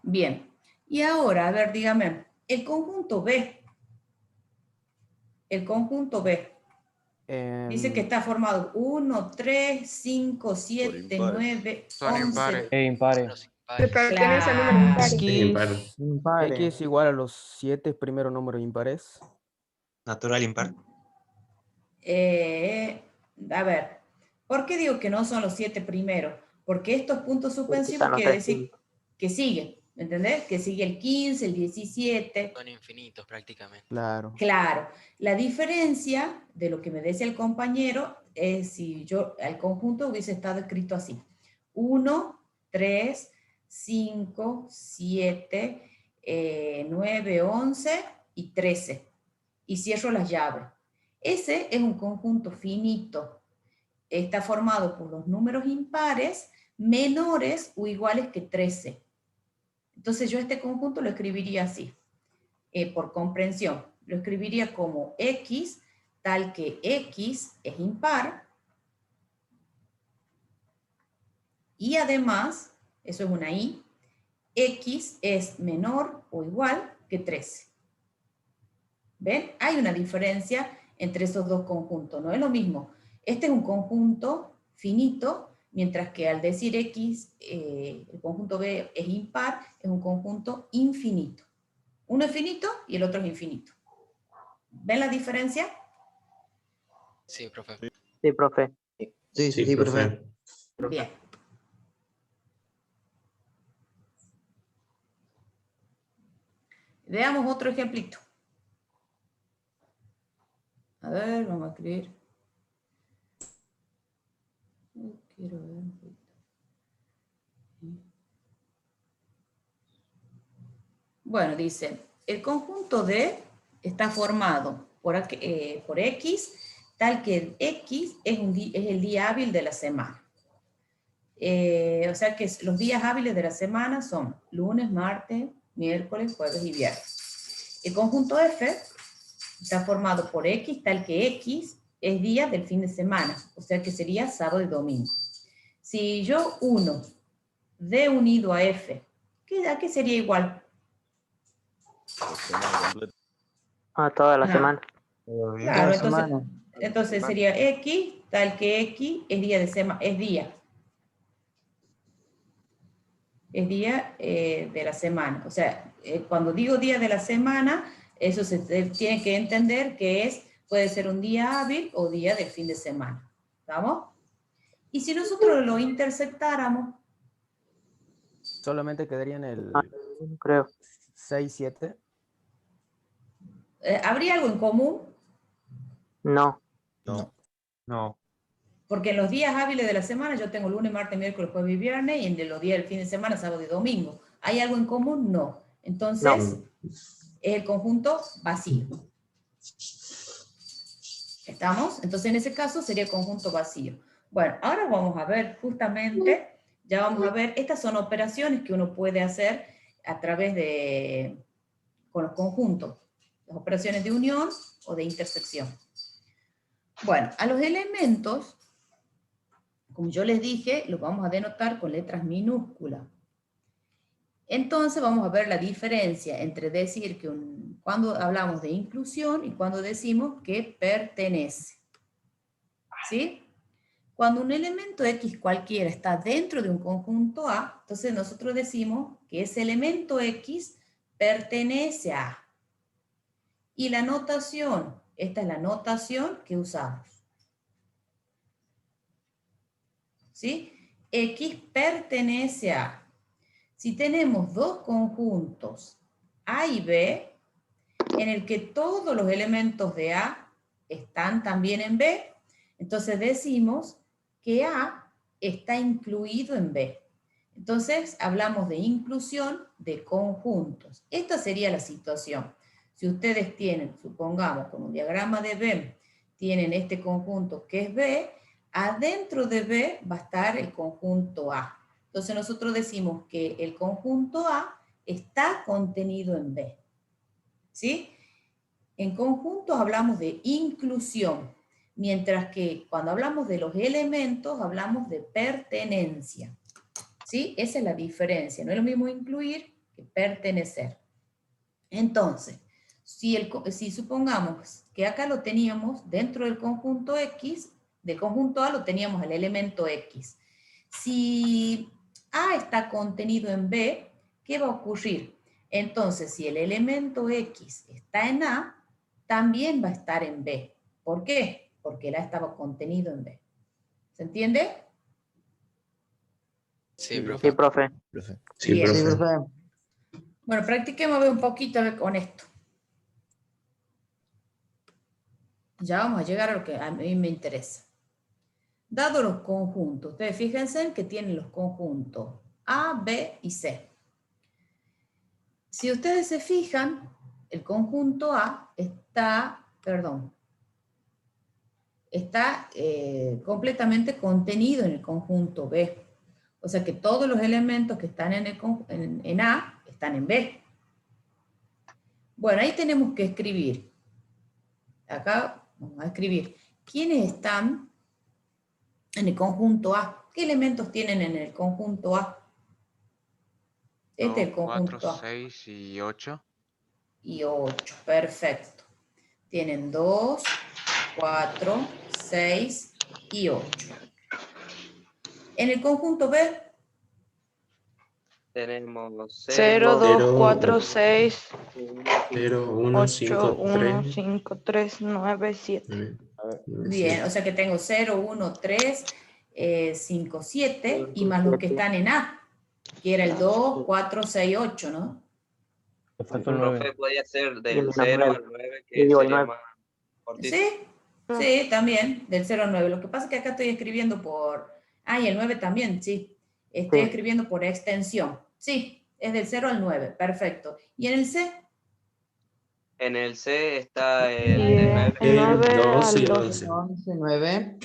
Bien. Y ahora, a ver, dígame, el conjunto B. El conjunto B. Dice que está formado 1, 3, 5, 7, 9, Son 11. impares. Impares. Los Que impares. pertenece a números impares. X, Impares. X igual a los 7 primeros números impares. Natural impar. A ver, ¿por qué digo que no son los 7 primeros? Porque estos puntos suspensivos están los quiere tres decir puntos. que siguen, ¿me entendés? Que sigue el 15, el 17. Son infinitos prácticamente. Claro. Claro, la diferencia de lo que me decía el compañero es si yo al conjunto hubiese estado escrito así. 1, 3, 5, 7, 9, 11 y 13. Y cierro las llaves. Ese es un conjunto finito. Está formado por los números impares menores o iguales que 13. Entonces yo este conjunto lo escribiría así, por comprensión. Lo escribiría como X, tal que X es impar, y además, eso es una Y, X es menor o igual que 13. ¿Ven? Hay una diferencia entre esos dos conjuntos, no es lo mismo. Este es un conjunto finito, mientras que al decir X, el conjunto B es impar, es un conjunto infinito. Uno es finito y el otro es infinito. ¿Ven la diferencia? Sí, profe. Sí, profe. Sí, profe. Bien. Veamos otro ejemplito. A ver, vamos a escribir. Quiero ver un poquito. Bueno, dice, el conjunto D está formado por X, tal que X es el día hábil de la semana. O sea que los días hábiles de la semana son lunes, martes, miércoles, jueves y viernes. El conjunto F está formado por X, tal que X es día del fin de semana, o sea que sería sábado y domingo. Si yo uno D unido a F, ¿a qué sería igual? A toda la Ajá. semana. Claro, entonces sería X, tal que X es día de semana, es día de la semana. O sea, cuando digo día de la semana, eso se tiene que entender que puede ser un día hábil o día del fin de semana. ¿Estamos? Y si nosotros lo intersectáramos, Solamente quedarían el Creo. 6, 7. ¿habría algo en común? No. No. Porque en los días hábiles de la semana yo tengo lunes, martes, miércoles, jueves y viernes, y en los días del fin de semana, sábado y domingo. ¿Hay algo en común? No. Entonces, es el conjunto vacío. ¿Estamos? Entonces, en ese caso sería conjunto vacío. Bueno, ahora vamos a ver justamente, ya vamos a ver, estas son operaciones que uno puede hacer a través con los conjuntos. Las operaciones de unión o de intersección. Bueno, a los elementos, como yo les dije, los vamos a denotar con letras minúsculas. Entonces vamos a ver la diferencia entre decir que cuando hablamos de inclusión y cuando decimos que pertenece. ¿Sí? Cuando un elemento X cualquiera está dentro de un conjunto A, entonces nosotros decimos que ese elemento X pertenece a. Y la notación, esta es la notación que usamos. ¿Sí? X pertenece a. Si tenemos dos conjuntos A y B, en el que todos los elementos de A están también en B, entonces decimos que A está incluido en B. Entonces hablamos de inclusión de conjuntos. Esta sería la situación. Si ustedes tienen, supongamos, con un diagrama de B, tienen este conjunto que es B, adentro de B va a estar el conjunto A. Entonces nosotros decimos que el conjunto A está contenido en B. ¿Sí? En conjuntos hablamos de inclusión, mientras que cuando hablamos de los elementos hablamos de pertenencia. ¿Sí? Esa es la diferencia. No es lo mismo incluir que pertenecer. Entonces, si supongamos que acá lo teníamos dentro del conjunto X, del conjunto A lo teníamos el elemento X. Si A está contenido en B, ¿qué va a ocurrir? Entonces, si el elemento X está en A, también va a estar en B. ¿Por qué? Porque el A estaba contenido en B. ¿Se entiende? Sí, Sí, profe. profe. Sí, Bien. profe. Bueno, practiquemos a ver un poquito a ver con esto. Ya vamos a llegar a lo que a mí me interesa. Dado los conjuntos, ustedes fíjense que tienen los conjuntos A, B y C. Si ustedes se fijan, el conjunto A está completamente contenido en el conjunto B. O sea que todos los elementos que están en A están en B. Bueno, ahí tenemos que escribir. Acá vamos a escribir quiénes están en el conjunto A. ¿Qué elementos tienen en el conjunto A? Este es el conjunto 4, A. 6 y 8. Y 8, perfecto. Tienen 2, 4, 6 y 8. En el conjunto B, Tenemos 0, 0, 2, 4, 6, 0, 1, 8, 5, 1, 3. 5, 3, 9, 7. bien, o sea que tengo 0, 1, 3, 5, 7 y más los que están en A, que era el 2, 4, 6, 8, ¿no? profe, podría ser Y del menos 0 nueve. al 9, Y que digo, el sería 9. más cortito. Sí, sí, también, del 0 al 9. Lo que pasa es que acá estoy escribiendo por... Ah, y el 9 también, sí. Estoy Sí. escribiendo por extensión. Sí, es del 0 al 9, perfecto. ¿Y en el C? En el C está Y el de 9. el 9 12 al y 12. 11. 9.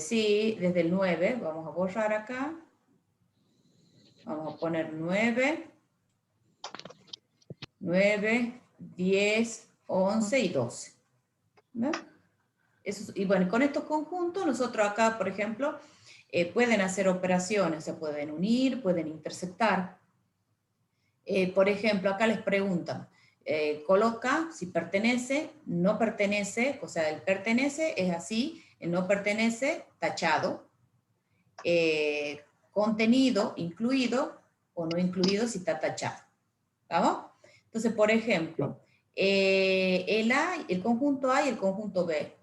Sí, desde el 9. Vamos a borrar acá. Vamos a poner 9, 9, 10, 11 y 12. ¿No? Y bueno, con estos conjuntos, nosotros acá, por ejemplo, pueden hacer operaciones, se pueden unir, pueden intersectar. Por ejemplo, acá les preguntan, coloca si pertenece, no pertenece, o sea, el pertenece es así, el no pertenece, tachado, contenido, incluido, o no incluido si está tachado. ¿Vamos? Entonces, por ejemplo, el conjunto A y el conjunto B.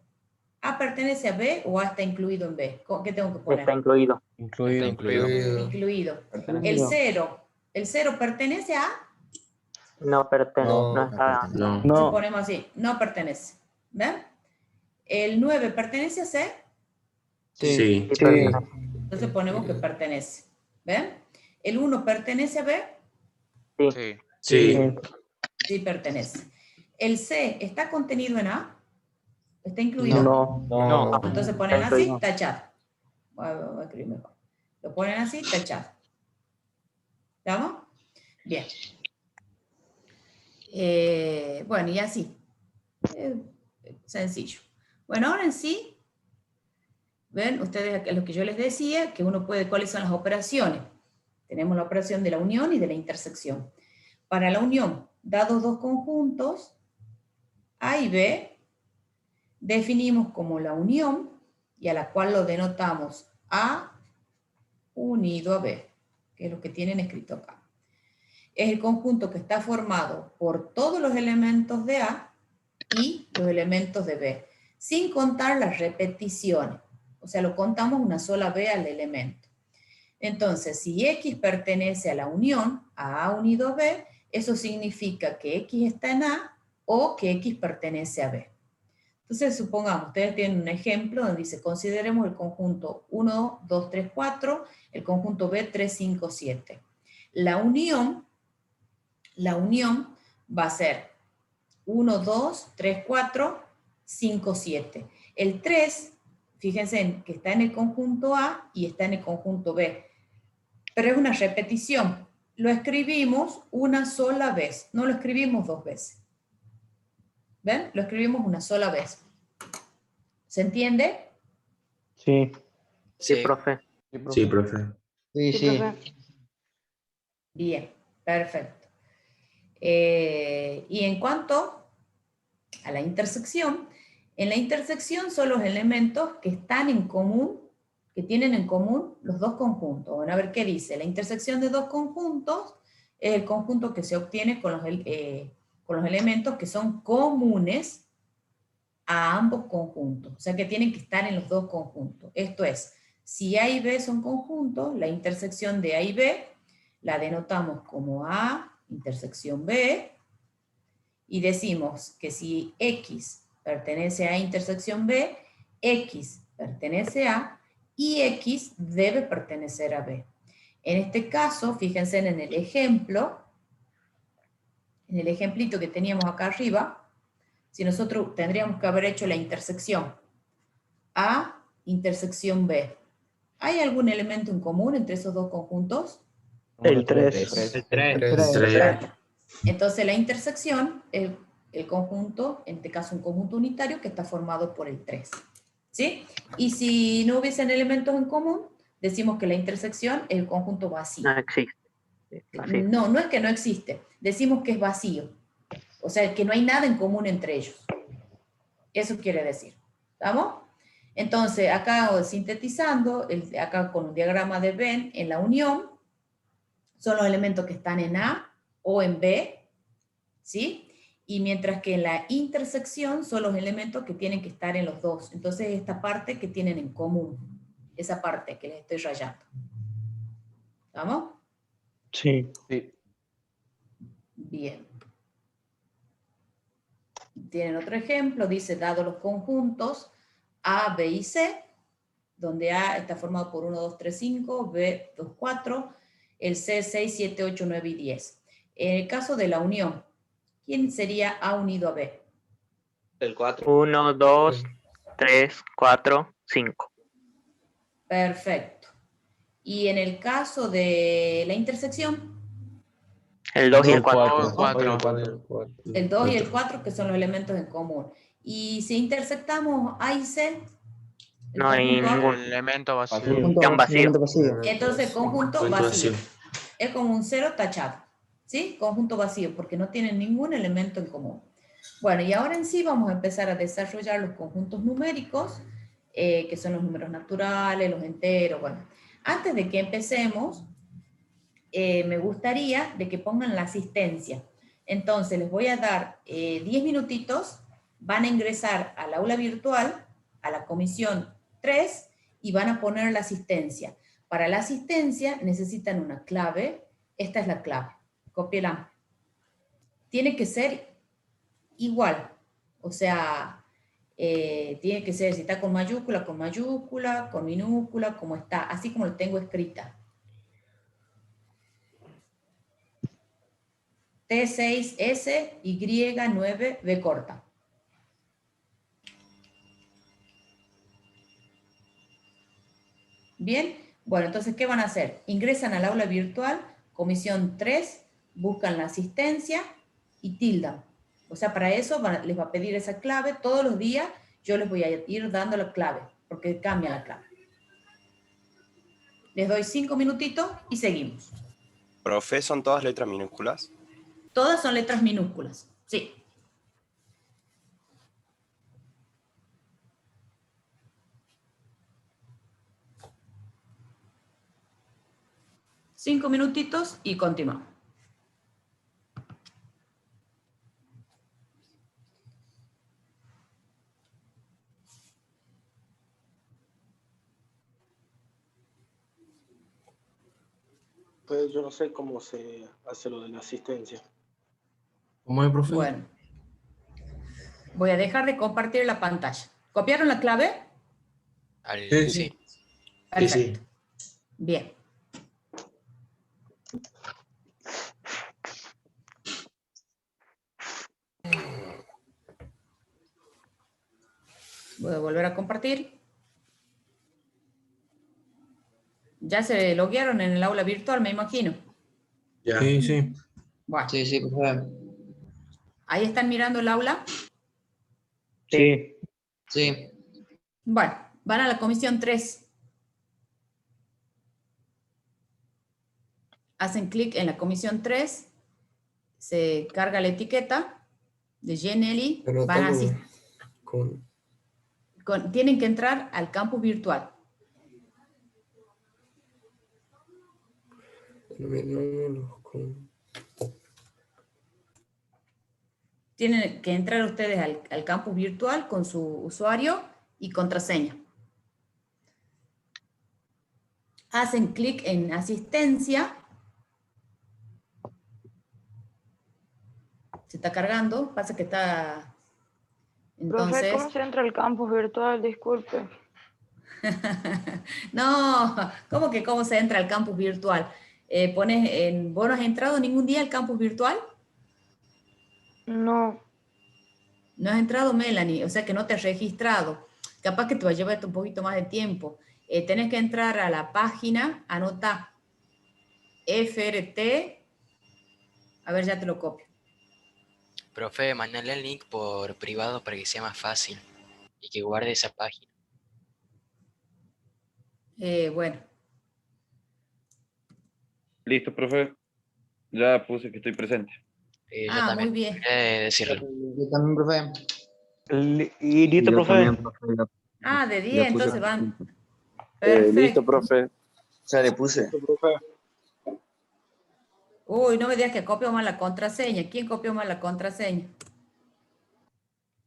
¿A pertenece a B o A está incluido en B? ¿Qué tengo que poner? Está incluido. Está incluido. Incluido. Pertenecido. ¿El 0 pertenece a? No pertenece. No está. No. Entonces ponemos así, no pertenece. ¿Ven? ¿El 9 pertenece a C? Sí. Sí, pertenece. Entonces ponemos que pertenece. ¿Ven? ¿El 1 pertenece a B? Sí. Sí. Sí. Sí pertenece. ¿El C está contenido en A? ¿Está incluido? No. Entonces ponen Está así, incluido. tachado. Voy a escribir mejor. Lo ponen así, tachado. ¿Estamos? Bien. Bueno, y así. Sencillo. Bueno, ahora en sí, ven ustedes lo que yo les decía, que uno puede, ¿cuáles son las operaciones? Tenemos la operación de la unión y de la intersección. Para la unión, dados dos conjuntos, A y B, definimos como la unión, y a la cual lo denotamos A unido a B, que es lo que tienen escrito acá. Es el conjunto que está formado por todos los elementos de A y los elementos de B, sin contar las repeticiones. O sea, lo contamos una sola vez al elemento. Entonces, si X pertenece a la unión, a A unido a B, eso significa que X está en A o que X pertenece a B. Entonces, supongamos, ustedes tienen un ejemplo donde dice, consideremos el conjunto 1, 2, 3, 4, el conjunto B, 3, 5, 7. La unión va a ser 1, 2, 3, 4, 5, 7. El 3, fíjense en que está en el conjunto A y está en el conjunto B, pero es una repetición. Lo escribimos una sola vez, no lo escribimos dos veces. ¿Ven? Lo escribimos una sola vez. ¿Se entiende? Sí. Sí, Sí. profe. Sí, profe. Sí, Sí, sí. profe. Bien, perfecto. Y en cuanto a la intersección, en la intersección son los elementos que están en común, que tienen en común los dos conjuntos. Bueno, a ver qué dice. La intersección de dos conjuntos es el conjunto que se obtiene con los elementos que son comunes a ambos conjuntos. O sea que tienen que estar en los dos conjuntos. Esto es, si A y B son conjuntos, la intersección de A y B la denotamos como A intersección B, y decimos que si X pertenece a intersección B, X pertenece a, y X debe pertenecer a B. En este caso, fíjense en el ejemplo, en el ejemplito que teníamos acá arriba, si nosotros tendríamos que haber hecho la intersección A intersección B. ¿Hay algún elemento en común entre esos dos conjuntos? El 3. El 3. Tres. Entonces la intersección es el conjunto, en este caso un conjunto unitario, que está formado por el 3. ¿Sí? Y si no hubiesen elementos en común, decimos que la intersección es el conjunto vacío. No existe. Vacío. No, no es que no existe, decimos que es vacío. O sea, que no hay nada en común entre ellos. Eso quiere decir. ¿Estamos? Entonces, acá sintetizando, acá con un diagrama de Venn, en la unión, son los elementos que están en A o en B, ¿sí? Y mientras que en la intersección son los elementos que tienen que estar en los dos. Entonces, esta parte que tienen en común, esa parte que les estoy rayando. ¿Estamos? Sí. Bien. Tienen otro ejemplo, dice, dado los conjuntos A, B y C, donde A está formado por 1, 2, 3, 5, B, 2, 4, el C, 6, 7, 8, 9 y 10. En el caso de la unión, ¿quién sería A unido a B? El 4. 1, 2, 3, 4, 5. Perfecto. Y en el caso de la intersección, El 2 y el 4. 4. el 2 y el 4, que son los elementos en común. Y si intersectamos A y C, el No hay conjunto A, ningún Elemento vacío. Están vacío. entonces conjunto Conjunto vacío. vacío. Es como un cero tachado, ¿sí? Conjunto vacío, porque no tienen ningún elemento en común. Bueno, y ahora en sí vamos a empezar a desarrollar los conjuntos numéricos, que son los números naturales, los enteros, bueno. Antes de que empecemos, me gustaría de que pongan la asistencia. Entonces, les voy a dar 10 minutitos, van a ingresar al aula virtual, a la comisión 3, y van a poner la asistencia. Para la asistencia necesitan una clave, esta es la clave, cópiela. Tiene que ser igual, o sea, tiene que ser, si está con mayúscula, con minúscula, como está, así como lo tengo escrita. T6S, Y9, B corta. Bien, bueno, entonces, ¿qué van a hacer? Ingresan al aula virtual, comisión 3, buscan la asistencia y tildan. O sea, para eso les va a pedir esa clave. Todos los días yo les voy a ir dando la clave, porque cambia la clave. Les doy 5 minutitos y seguimos. Profe, ¿son todas letras minúsculas? Todas son letras minúsculas, sí. Cinco minutitos y continuamos. Pues yo no sé cómo se hace lo de la asistencia. ¿Cómo es, profe? Bueno, voy a dejar de compartir la pantalla. ¿Copiaron la clave? Sí. Sí. Perfecto. Bien. Voy a volver a compartir. Ya se loguearon en el aula virtual, me imagino. Ya. Sí. Bueno, Sí, profe. ahí están mirando el aula. Sí. Sí. Bueno, van a la comisión 3. hacen clic en la comisión 3, se carga la etiqueta de Geneli, Pero van a estamos con... tienen que entrar al campus virtual. Tienen que entrar ustedes al campus virtual con su usuario y contraseña. Hacen clic en asistencia. Se está cargando, pasa que está... Entonces... Profe, ¿cómo se entra al campus virtual? Disculpe. No, ¿cómo que cómo se entra al campus virtual? ¿Vos no has entrado ningún día al campus virtual? No. No has entrado, Melanie, o sea que no te has registrado. Capaz que te va a llevar un poquito más de tiempo. Tenés que entrar a la página, anota FRT, a ver, ya te lo copio. Profe, mandale el link por privado para que sea más fácil y que guarde esa página. Bueno. Listo, profe. Ya puse que estoy presente. Yo también. Muy bien. Decirlo. Yo también, profe. Y listo, profe. De 10, entonces van. Perfecto. Listo, profe. Ya le puse. Listo, profe. Uy, no me digas que copió mal la contraseña. ¿Quién copió mal la contraseña?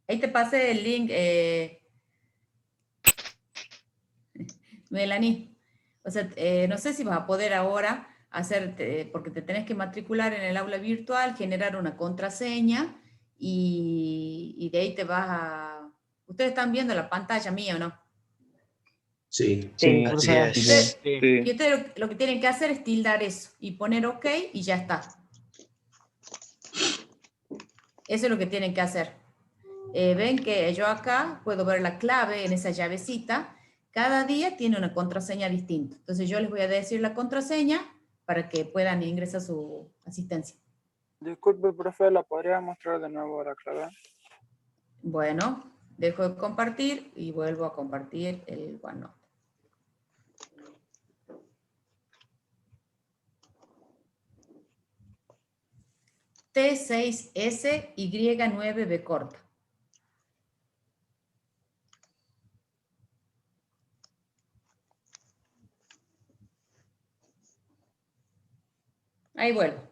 Ahí te pasé el link, Melanie. O sea, no sé si vas a poder ahora hacer, porque te tenés que matricular en el aula virtual, generar una contraseña y de ahí te vas a... Ustedes están viendo la pantalla mía, ¿o no? Sí. Sí, Así es. Y ustedes lo que tienen que hacer es tildar eso y poner OK y ya está. Eso es lo que tienen que hacer. Ven que yo acá puedo ver la clave en esa llavecita. Cada día tiene una contraseña distinta. Entonces yo les voy a decir la contraseña para que puedan ingresar su asistencia. Disculpe, profe, ¿la podría mostrar de nuevo la clave? Bueno, dejo de compartir y vuelvo a compartir el OneNote. T6SY9B corta. Ahí vuelvo.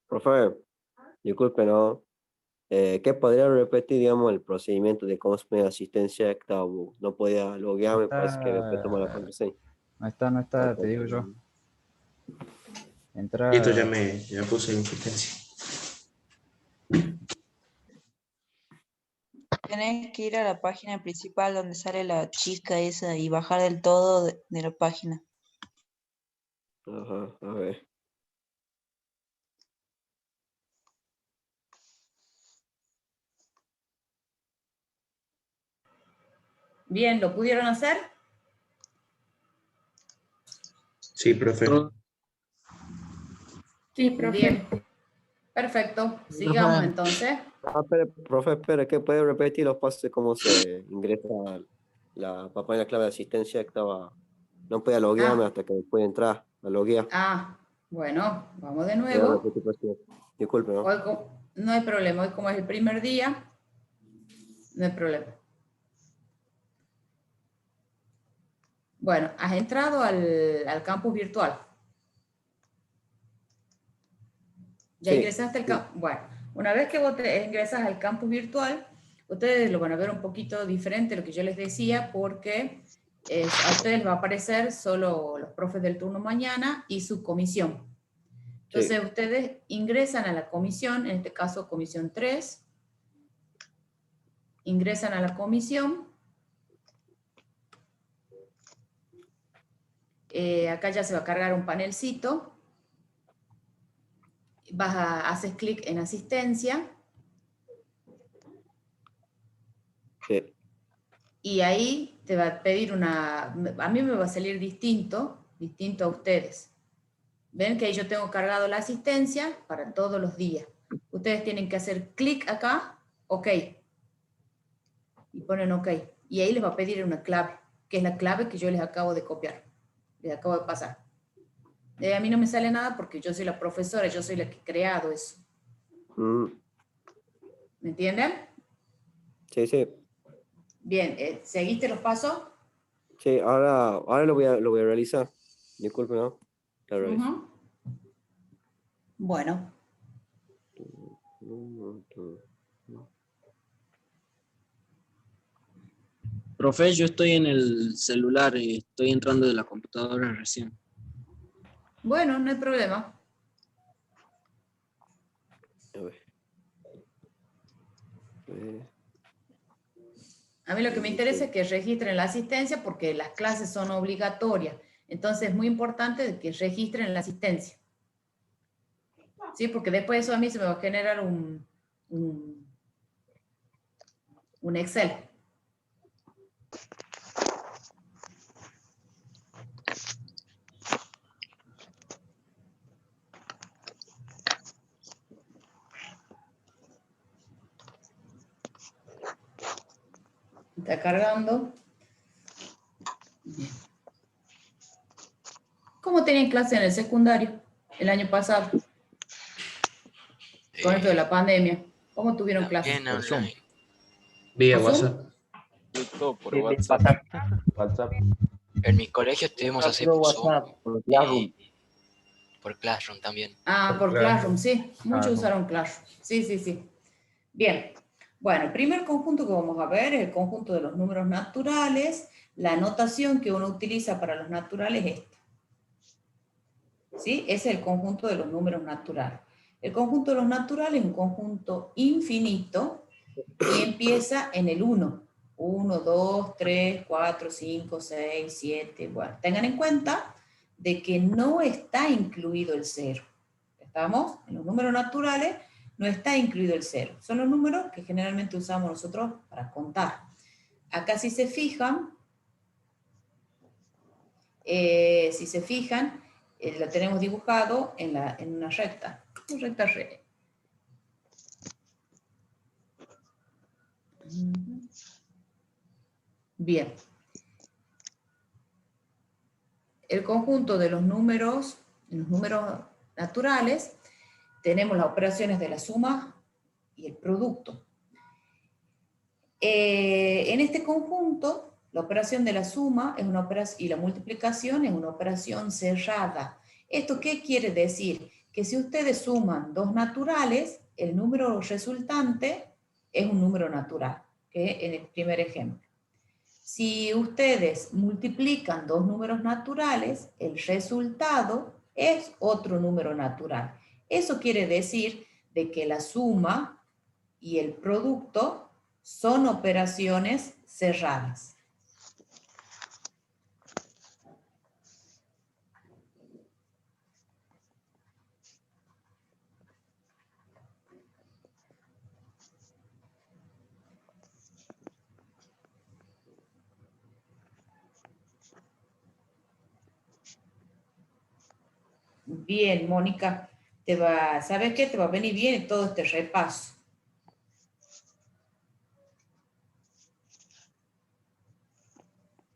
Profe, disculpe, ¿no? ¿Qué podría repetir, digamos, el procedimiento de cómo se pone asistencia que estaba, no podía loguearme, parece que después tomó la contraseña? No está, te digo yo. Entra... Listo, ya puse la asistencia. Tenés que ir a la página principal donde sale la chica esa y bajar del todo de la página. Ajá, a ver. Bien, ¿lo pudieron hacer? Sí, profe. Sí, profe. Bien. Perfecto. Sigamos entonces. Profe, espera, ¿qué puede repetir los pasos de cómo se ingresa para poner la clave de asistencia que estaba... No podía loguearme hasta que pude entrar a loguear. Bueno, vamos de nuevo. Disculpe, ¿no? No hay problema. Hoy como es el primer día, no hay problema. Bueno, has entrado al campus virtual. ¿Ya ingresaste al campus? Bueno, una vez que vos ingresas al campus virtual, ustedes lo van a ver un poquito diferente de lo que yo les decía, porque a ustedes les va a aparecer solo los profes del turno mañana y su comisión. Entonces ustedes ingresan a la comisión, en este caso comisión 3, ingresan a la comisión. Acá ya se va a cargar un panelcito. Haces clic en asistencia. Y ahí te va a pedir a mí me va a salir distinto a ustedes. Ven que ahí yo tengo cargado la asistencia para todos los días. Ustedes tienen que hacer clic acá, OK. Y ponen OK. Y ahí les va a pedir una clave, que es la clave que yo les acabo de copiar. Les acabo de pasar. A mí no me sale nada porque yo soy la profesora, yo soy la que he creado eso. ¿Me entienden? Sí, sí. Bien, ¿seguiste los pasos? Sí, ahora lo voy a realizar. Disculpe, ¿no? Lo realizo. Bueno. Profe, yo estoy en el celular y estoy entrando de la computadora recién. Bueno, no hay problema. A ver. A mí lo que me interesa es que registren la asistencia porque las clases son obligatorias. Entonces es muy importante que registren la asistencia. ¿Sí? Porque después eso a mí se me va a generar un Excel. Está cargando. Bien. ¿Cómo tenían clase en el secundario el año pasado? Con esto de la pandemia. ¿Cómo tuvieron clases? Bien online. Vía ¿Por Zoom? WhatsApp. Todo por WhatsApp. En mi colegio estuvimos así por Zoom por Classroom. por Classroom también. Ah, por Classroom, sí. Muchos usaron Classroom. Sí, sí, sí. Bien. Bueno, el primer conjunto que vamos a ver es el conjunto de los números naturales. La notación que uno utiliza para los naturales es esta. ¿Sí? Ese es el conjunto de los números naturales. El conjunto de los naturales es un conjunto infinito y empieza en el 1. 1, 2, 3, 4, 5, 6, 7. Bueno, tengan en cuenta de que no está incluido el 0. ¿Estamos? En los números naturales no está incluido el 0. Son los números que generalmente usamos nosotros para contar. Acá si se fijan, lo tenemos dibujado en una recta. Una recta re. Bien. El conjunto de los números naturales, tenemos las operaciones de la suma y el producto. En este conjunto, la operación de la suma es una operación, y la multiplicación es una operación cerrada. ¿Esto qué quiere decir? Que si ustedes suman dos naturales, el número resultante es un número natural, que en el primer ejemplo. Si ustedes multiplican dos números naturales, el resultado es otro número natural. Eso quiere decir de que la suma y el producto son operaciones cerradas. Bien, Mónica, ¿sabes qué? Te va a venir bien todo este repaso.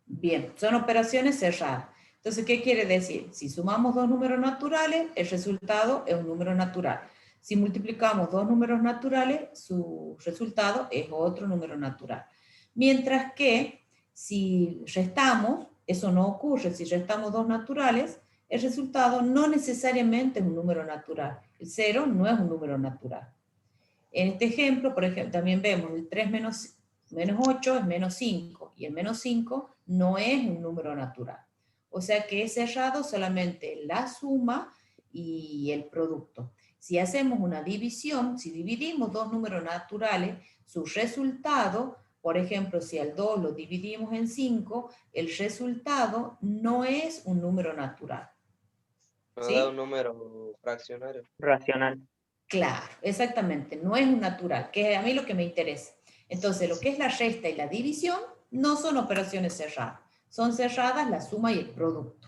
Bien, son operaciones cerradas. Entonces, ¿qué quiere decir? Si sumamos dos números naturales, el resultado es un número natural. Si multiplicamos dos números naturales, su resultado es otro número natural. Mientras que, si restamos, eso no ocurre. Si restamos dos naturales, el resultado no necesariamente es un número natural. El 0 no es un número natural. En este ejemplo, por ejemplo, también vemos el 3 menos 8 es menos 5, y el menos 5 no es un número natural. O sea que es cerrado solamente la suma y el producto. Si hacemos una división, si dividimos dos números naturales, su resultado, por ejemplo, si al 2 lo dividimos en 5, el resultado no es un número natural. Nos ¿Sí? da un número fraccionario. Racional. Claro, exactamente, no es un natural, que es a mí lo que me interesa. Entonces, lo que es la resta y la división no son operaciones cerradas. Son cerradas la suma y el producto.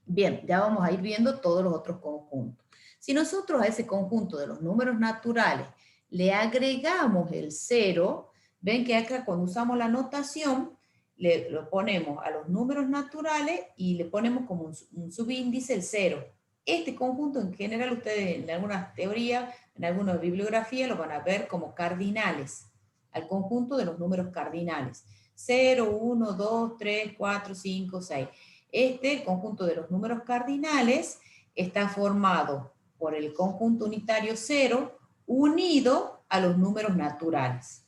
Bien, ya vamos a ir viendo todos los otros conjuntos. Si nosotros a ese conjunto de los números naturales le agregamos el 0, ven que acá cuando usamos la notación, lo ponemos a los números naturales y le ponemos como un subíndice el 0. Este conjunto en general ustedes en algunas teorías, en algunas bibliografías lo van a ver como cardinales, al conjunto de los números cardinales. 0, 1, 2, 3, 4, 5, 6. El conjunto de los números cardinales está formado por el conjunto unitario 0 unido a los números naturales.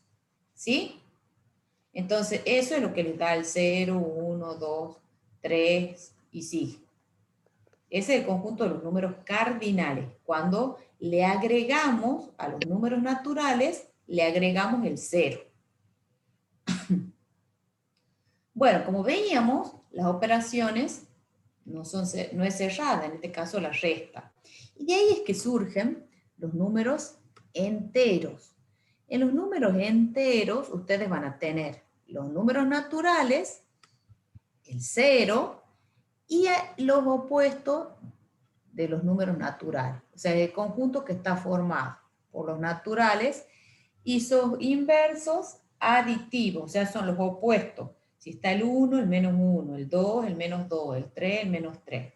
¿Sí? Entonces, eso es lo que les da el 0, 1, 2, 3 y sigue. Ese es el conjunto de los números cardinales. Cuando le agregamos a los números naturales, le agregamos el 0. Bueno, como veíamos, las operaciones no es cerrada, en este caso la resta. Y de ahí es que surgen los números enteros. En los números enteros ustedes van a tener los números naturales, el 0, y los opuestos de los números naturales. O sea, el conjunto que está formado por los naturales y sus inversos aditivos, o sea, son los opuestos. Si está el 1, el menos 1, el 2, el menos 2, el 3, el menos 3.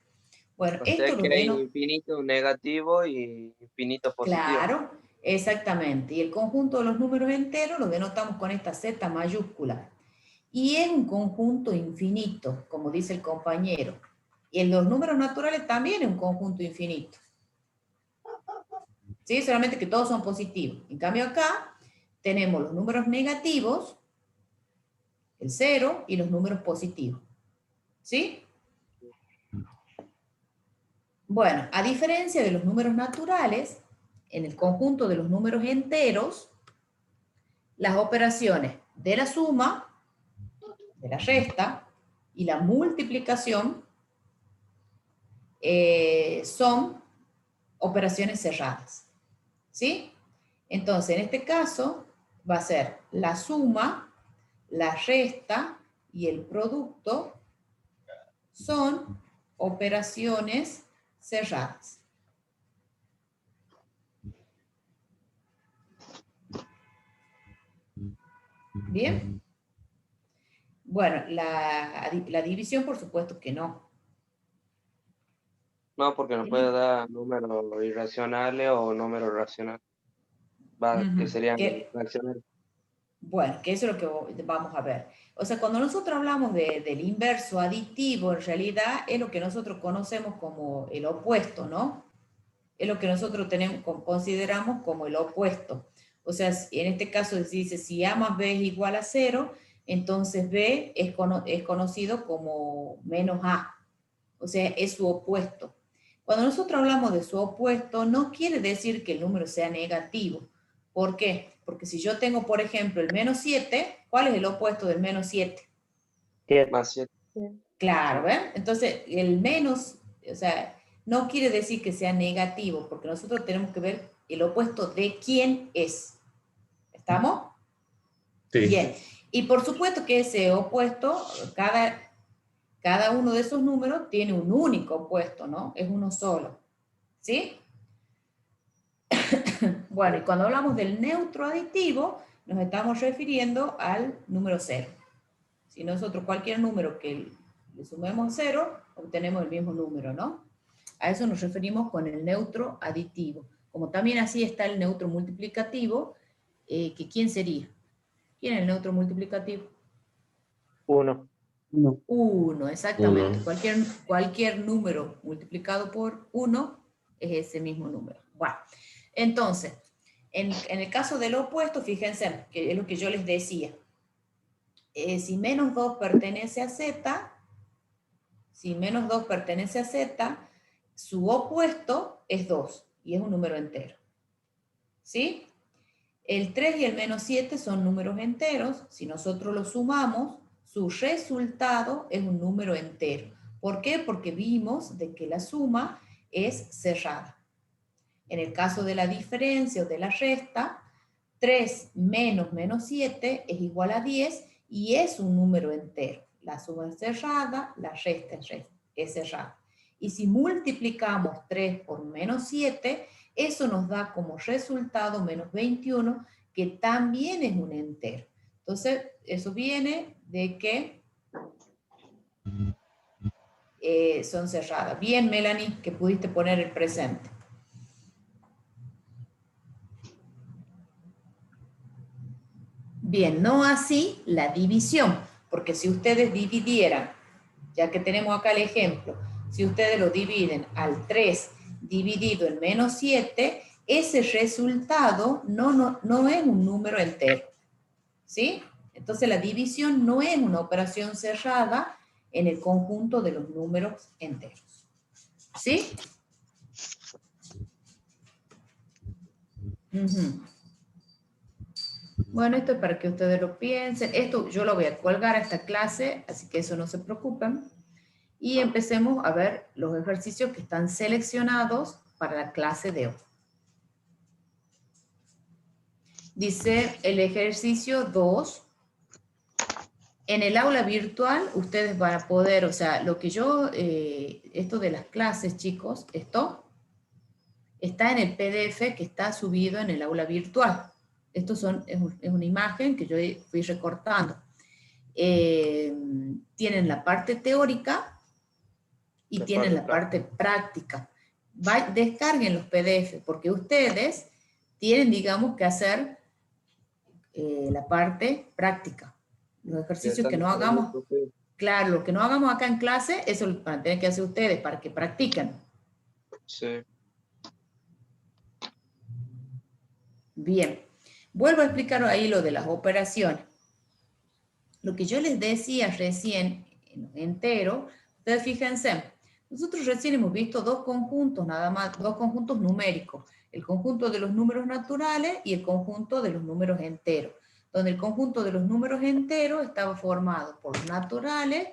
Bueno, O sea esto lo que hay menos... infinito negativo y infinito positivo. Claro, exactamente. Y el conjunto de los números enteros lo denotamos con esta Z mayúscula. Y es un conjunto infinito, como dice el compañero. Y en los números naturales también es un conjunto infinito. ¿Sí? Solamente que todos son positivos. En cambio acá tenemos los números negativos, el 0, y los números positivos. ¿Sí? Bueno, a diferencia de los números naturales, en el conjunto de los números enteros, las operaciones de la suma, de la resta y la multiplicación son operaciones cerradas. ¿Sí? Entonces, en este caso, va a ser la suma, la resta y el producto son operaciones cerradas. ¿Bien? Bueno, la división, por supuesto que no. No, porque nos puede dar números irracionales o números racionales. Que serían fraccionarios. Bueno, que eso es lo que vamos a ver. O sea, cuando nosotros hablamos del inverso aditivo, en realidad es lo que nosotros conocemos como el opuesto, ¿no? Es lo que nosotros consideramos como el opuesto. O sea, en este caso se dice, si A más B es igual a 0, entonces B es conocido como menos A. O sea, es su opuesto. Cuando nosotros hablamos de su opuesto, no quiere decir que el número sea negativo. ¿Por qué? Porque si yo tengo, por ejemplo, el menos 7, ¿cuál es el opuesto del menos 7? 7 más 7. Claro, ¿ven? Entonces, el menos, o sea, no quiere decir que sea negativo, porque nosotros tenemos que ver el opuesto de quién es. ¿Estamos? Sí. Bien. Y por supuesto que ese opuesto, cada uno de esos números tiene un único opuesto, ¿no? Es uno solo. ¿Sí? Bueno, y cuando hablamos del neutro aditivo, nos estamos refiriendo al número 0. Si nosotros cualquier número que le sumemos 0, obtenemos el mismo número, ¿no? A eso nos referimos con el neutro aditivo. Como también así está el neutro multiplicativo, que ¿quién sería? ¿Quién es el neutro multiplicativo? 1. 1, exactamente. 1. Cualquier número multiplicado por 1 es ese mismo número. Bueno, entonces, en el caso del opuesto, fíjense, que es lo que yo les decía. Si menos 2 pertenece a Z, su opuesto es 2, y es un número entero. ¿Sí? El 3 y el menos 7 son números enteros. Si nosotros los sumamos, su resultado es un número entero. ¿Por qué? Porque vimos de que la suma es cerrada. En el caso de la diferencia o de la resta, 3 menos 7 es igual a 10, y es un número entero. La suma es cerrada, la resta es cerrada. Y si multiplicamos 3 por menos 7, eso nos da como resultado menos 21, que también es un entero. Entonces, eso viene de que son cerradas. Bien, Melanie, que pudiste poner el presente. Bien, no así la división, porque si ustedes dividieran, ya que tenemos acá el ejemplo, si ustedes lo dividen al 3 dividido en menos 7, ese resultado no es un número entero. ¿Sí? Entonces la división no es una operación cerrada en el conjunto de los números enteros. ¿Sí? Bueno, esto es para que ustedes lo piensen. Esto yo lo voy a colgar a esta clase, así que eso no se preocupen. Y empecemos a ver los ejercicios que están seleccionados para la clase de hoy. Dice el ejercicio 2. En el aula virtual ustedes van a poder, o sea, lo que yo, esto de las clases, chicos, esto está en el PDF que está subido en el aula virtual. Esto es una imagen que yo fui recortando. Tienen la parte teórica y tienen la parte práctica. Descarguen los PDF porque ustedes tienen, digamos, que hacer la parte práctica. Los ejercicios que no hagamos, claro, lo que no hagamos acá en clase, eso lo van a tener que hacer ustedes para que practiquen. Sí. Bien, vuelvo a explicar ahí lo de las operaciones. Lo que yo les decía recién, entero, ustedes fíjense, nosotros recién hemos visto dos conjuntos, nada más, dos conjuntos numéricos, el conjunto de los números naturales y el conjunto de los números enteros, donde el conjunto de los números enteros estaba formado por los naturales,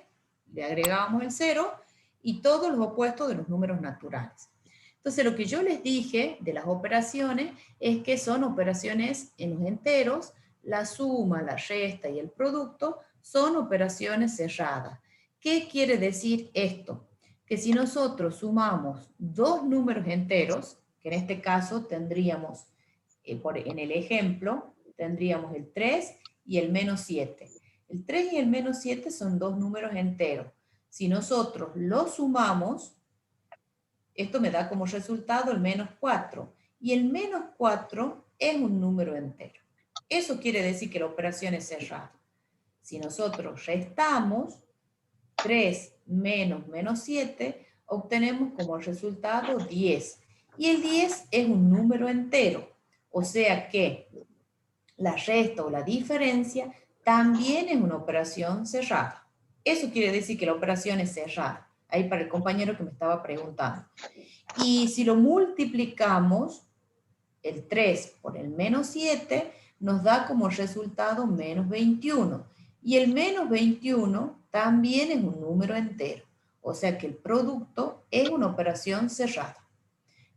le agregábamos el 0, y todos los opuestos de los números naturales. Entonces lo que yo les dije de las operaciones es que son operaciones en los enteros, la suma, la resta y el producto son operaciones cerradas. ¿Qué quiere decir esto? Que si nosotros sumamos dos números enteros, que en este caso tendríamos, en el ejemplo, tendríamos el 3 y el menos 7. El 3 y el menos 7 son dos números enteros. Si nosotros los sumamos, esto me da como resultado el menos 4. Y el menos 4 es un número entero. Eso quiere decir que la operación es cerrada. Si nosotros restamos 3 menos 7, obtenemos como resultado 10. Y el 10 es un número entero. O sea que la resta o la diferencia también es una operación cerrada. Eso quiere decir que la operación es cerrada. Ahí para el compañero que me estaba preguntando. Y si lo multiplicamos, el 3 por el menos 7, nos da como resultado menos 21. Y el menos 21 también es un número entero. O sea que el producto es una operación cerrada.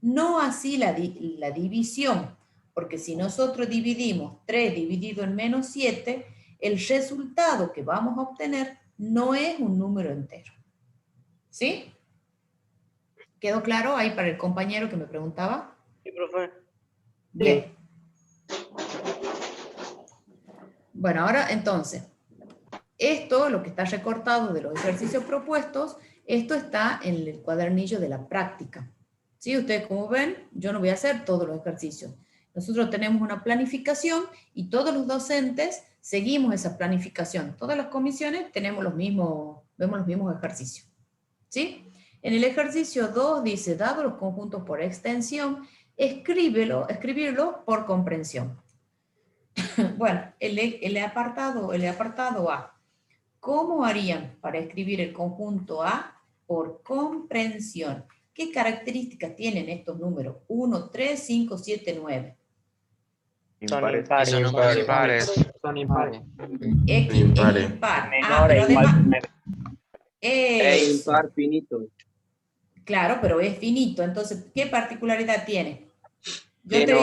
No así la división, porque si nosotros dividimos 3 dividido en menos 7, el resultado que vamos a obtener no es un número entero. ¿Sí? ¿Quedó claro ahí para el compañero que me preguntaba? Sí, profe. Bien. Bueno, ahora entonces, esto, lo que está recortado de los ejercicios propuestos, esto está en el cuadernillo de la práctica. ¿Sí? Ustedes como ven, yo no voy a hacer todos los ejercicios. Nosotros tenemos una planificación y todos los docentes seguimos esa planificación. Todas las comisiones vemos los mismos ejercicios. ¿Sí? En el ejercicio 2 dice, dado los conjuntos por extensión, escribirlo por comprensión. Bueno, el apartado A. ¿Cómo harían para escribir el conjunto A por comprensión? ¿Qué características tienen estos números? 1, 3, 5, 7, 9. Son impares. Son impares. X es impar. Menor Pero igual además, es eso. impar finito. Claro, pero es finito. Entonces, ¿qué particularidad tiene? Tiene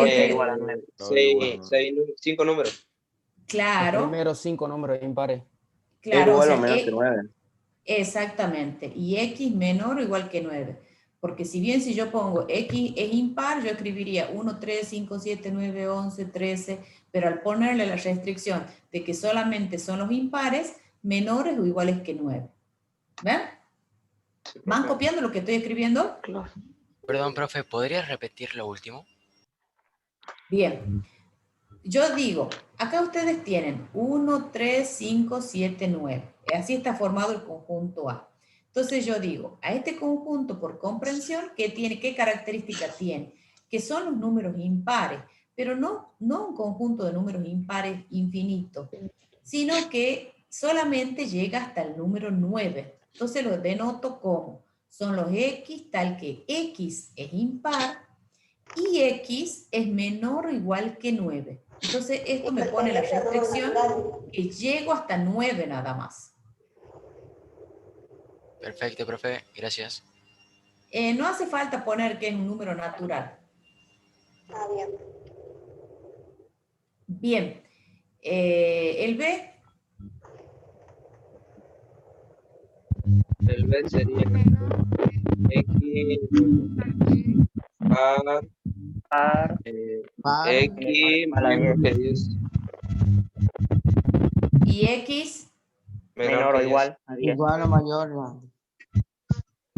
5 números. Claro. Los primeros 5 números impares. Claro, igual o o sea, menos que 9. exactamente, y x menor o igual que 9. Porque si bien si yo pongo x es impar, yo escribiría 1, 3, 5, 7, 9, 11, 13, pero al ponerle la restricción de que solamente son los impares, menores o iguales que 9. ¿Ven? ¿Van copiando lo que estoy escribiendo? Perdón, profe, ¿podrías repetir lo último? Bien. Yo digo, acá ustedes tienen 1, 3, 5, 7, 9. Así está formado el conjunto A. Entonces yo digo, a este conjunto por comprensión, ¿qué característica tiene? Que son los números impares, pero no un conjunto de números impares infinito, sino que solamente llega hasta el número 9. Entonces lo denoto como son los X tal que X es impar y X es menor o igual que 9. Entonces esto me pone la restricción que llego hasta 9 nada más. Perfecto, profe, gracias. No hace falta poner que es un número natural. Ah, bien. Bien. El B. El B sería X par X menor que 10. Y X Menor o igual a 10. Igual o mayor.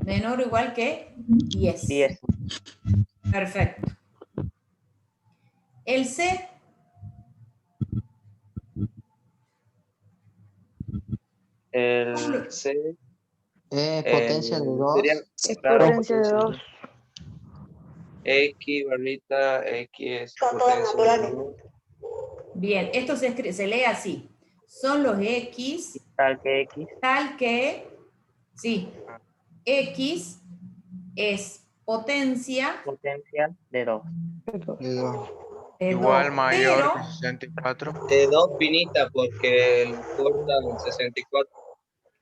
menor o igual que 10. 10. Perfecto. El C. El C. Potencia de 2. Sería, Es claro, potencia de 2. X barrita X es Son todos potencia de naturales. 1. Bien, esto se lee así. Son los X Tal que X. tal que, sí, X es potencia de 2. de Igual 2, mayor pero que 64. De 2 finita porque corta el 64.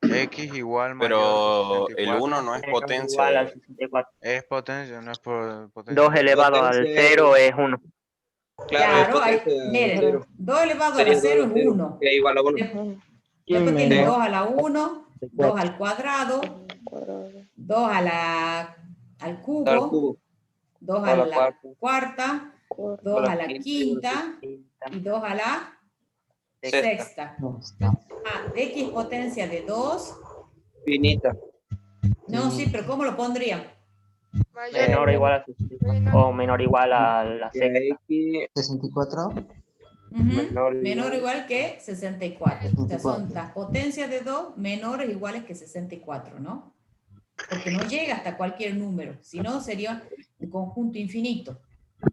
X igual mayor Pero que el 64. 1 no es potencia Igual al de... 64. Es potencia, no es por potencia. 2 elevado al Potencia 0 es 1. claro, hay, potencia de miren, 0. 2 elevado a la Sería 0 2 es de 0, 1. que es igual a 1. Después tiene Sí. 2 a la 1, 2 al cuadrado, 2 a la, al cubo, 2 a la cuarta, 2 a la quinta y 2 a la sexta. Ah, X potencia de 2. Finita. No, sí, pero ¿cómo lo pondrían? Menor o igual a 64. O menor o igual a la sexta. 64. Menor o igual que 64. O sea, son las potencias de 2 menores o iguales que 64, ¿no? Porque no llega hasta cualquier número. Si no, sería un conjunto infinito.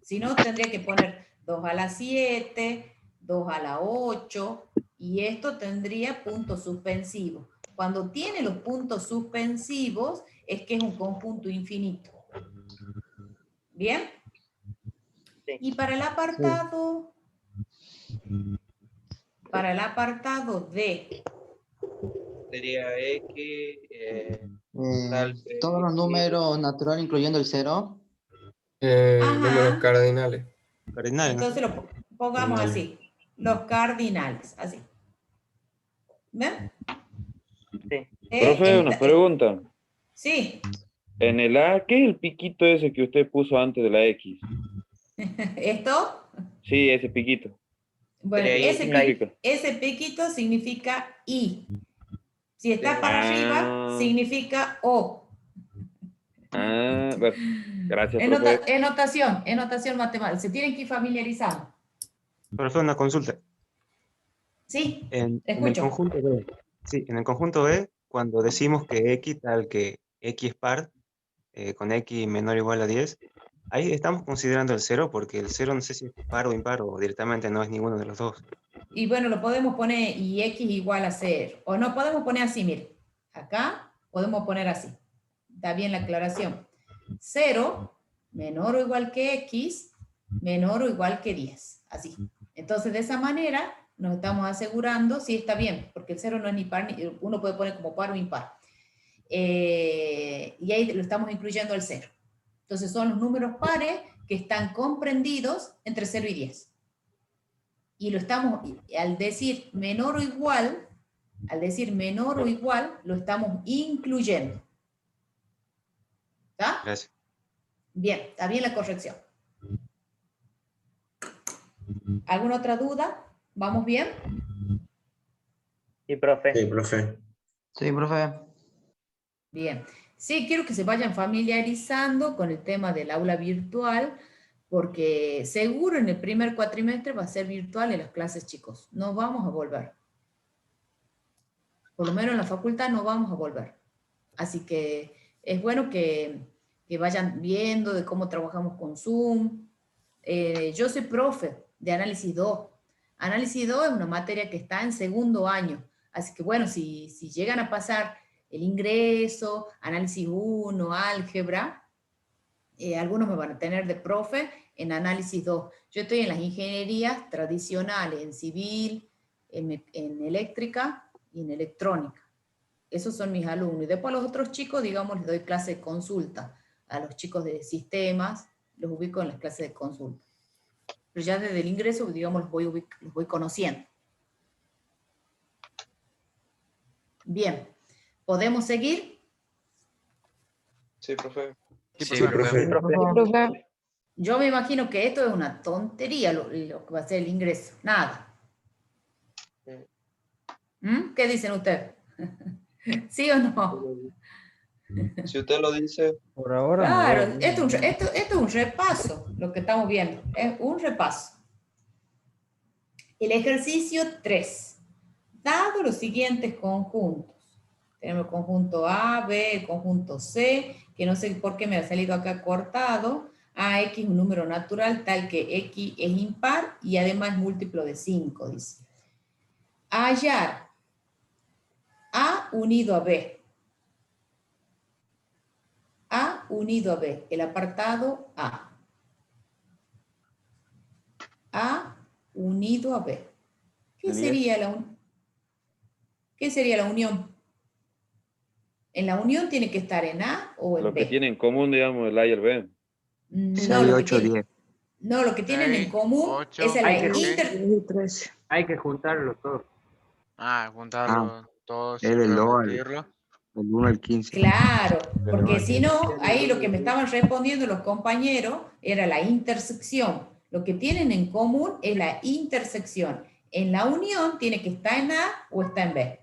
Si no, tendría que poner 2 a la 7, 2 a la 8, y esto tendría puntos suspensivos. Cuando tiene los puntos suspensivos, es que es un conjunto infinito. ¿Bien? Y para el apartado... Para el apartado D. Sería X. Todos los números naturales, incluyendo el 0. Números cardinales. Entonces lo pongamos así. Los cardinales. Así. ¿Ven? Sí. Profe, una pregunta. Sí. En el A, ¿qué es el piquito ese que usted puso antes de la X? ¿Esto? Sí, ese piquito. Bueno, significa? ese piquito significa I. Si está para arriba, significa O. Ah, bueno, gracias, profe. Es notación matemática. Se tienen que ir familiarizando. Profe, una consulta. Sí, En el escucho. conjunto B, sí, en el conjunto B, cuando decimos que X tal que X es par, con X menor o igual a 10, ahí estamos considerando el 0 porque el 0 no sé si es par o impar o directamente no es ninguno de los dos. Y bueno, lo podemos poner y X igual a 0. O no podemos poner así, miren. Acá podemos poner así. Está bien la aclaración. 0 menor o igual que X menor o igual que 10. Así. Entonces, de esa manera nos estamos asegurando si está bien, porque el 0 no es ni par, ni, uno puede poner como par o impar. Y ahí lo estamos incluyendo al 0. Entonces, son los números pares que están comprendidos entre 0 y 10. Y lo estamos, al decir menor o igual, Al decir menor o igual, lo estamos incluyendo. ¿Está? Gracias. Bien, está bien la corrección. ¿Alguna otra duda? ¿Vamos bien? Sí, profe. Sí, profe. Sí, profe. Bien. Sí, quiero que se vayan familiarizando con el tema del aula virtual, porque seguro en el primer cuatrimestre va a ser virtual en las clases, chicos. No vamos a volver. Por lo menos en la facultad no vamos a volver. Así que es bueno que vayan viendo de cómo trabajamos con Zoom. Yo soy profe de Análisis 2. Análisis 2 es una materia que está en segundo año. Así que bueno, si llegan a pasar el ingreso, Análisis 1, álgebra, algunos me van a tener de profe en Análisis 2. Yo estoy en las ingenierías tradicionales, en civil, en eléctrica y en electrónica. Esos son mis alumnos. Y después a los otros chicos, digamos, les doy clase de consulta. A los chicos de sistemas, los ubico en las clases de consulta. Pero ya desde el ingreso, digamos, los voy conociendo. Bien. ¿Podemos seguir? Sí, profe. Sí, profe. Profe. Yo me imagino que esto es una tontería lo que va a ser el ingreso. Nada. ¿Mm? ¿Qué dicen ustedes? ¿Sí o no? Si usted lo dice. Por ahora. Claro, no. esto es un repaso, lo que estamos viendo. Es un repaso. El ejercicio 3. Dado los siguientes conjuntos. Tenemos el conjunto A, B, el conjunto C, que no sé por qué me ha salido acá cortado. AX es un número natural tal que X es impar y además múltiplo de 5, dice. Hallar A unido a B. A unido a B, el apartado A. A unido a B. ¿Qué sería la unión? ¿En la unión tiene que estar en A o en Lo B? que tiene en común, digamos, el A y el B. No, lo que tienen en común es la Hay que juntarlos todos. Juntarlo todos y Es del 2 al repetirlo. 1 al 15. Claro, porque si no, ahí lo que me estaban respondiendo los compañeros era la intersección. Lo que tienen en común es la intersección. En la unión tiene que estar en A o está en B.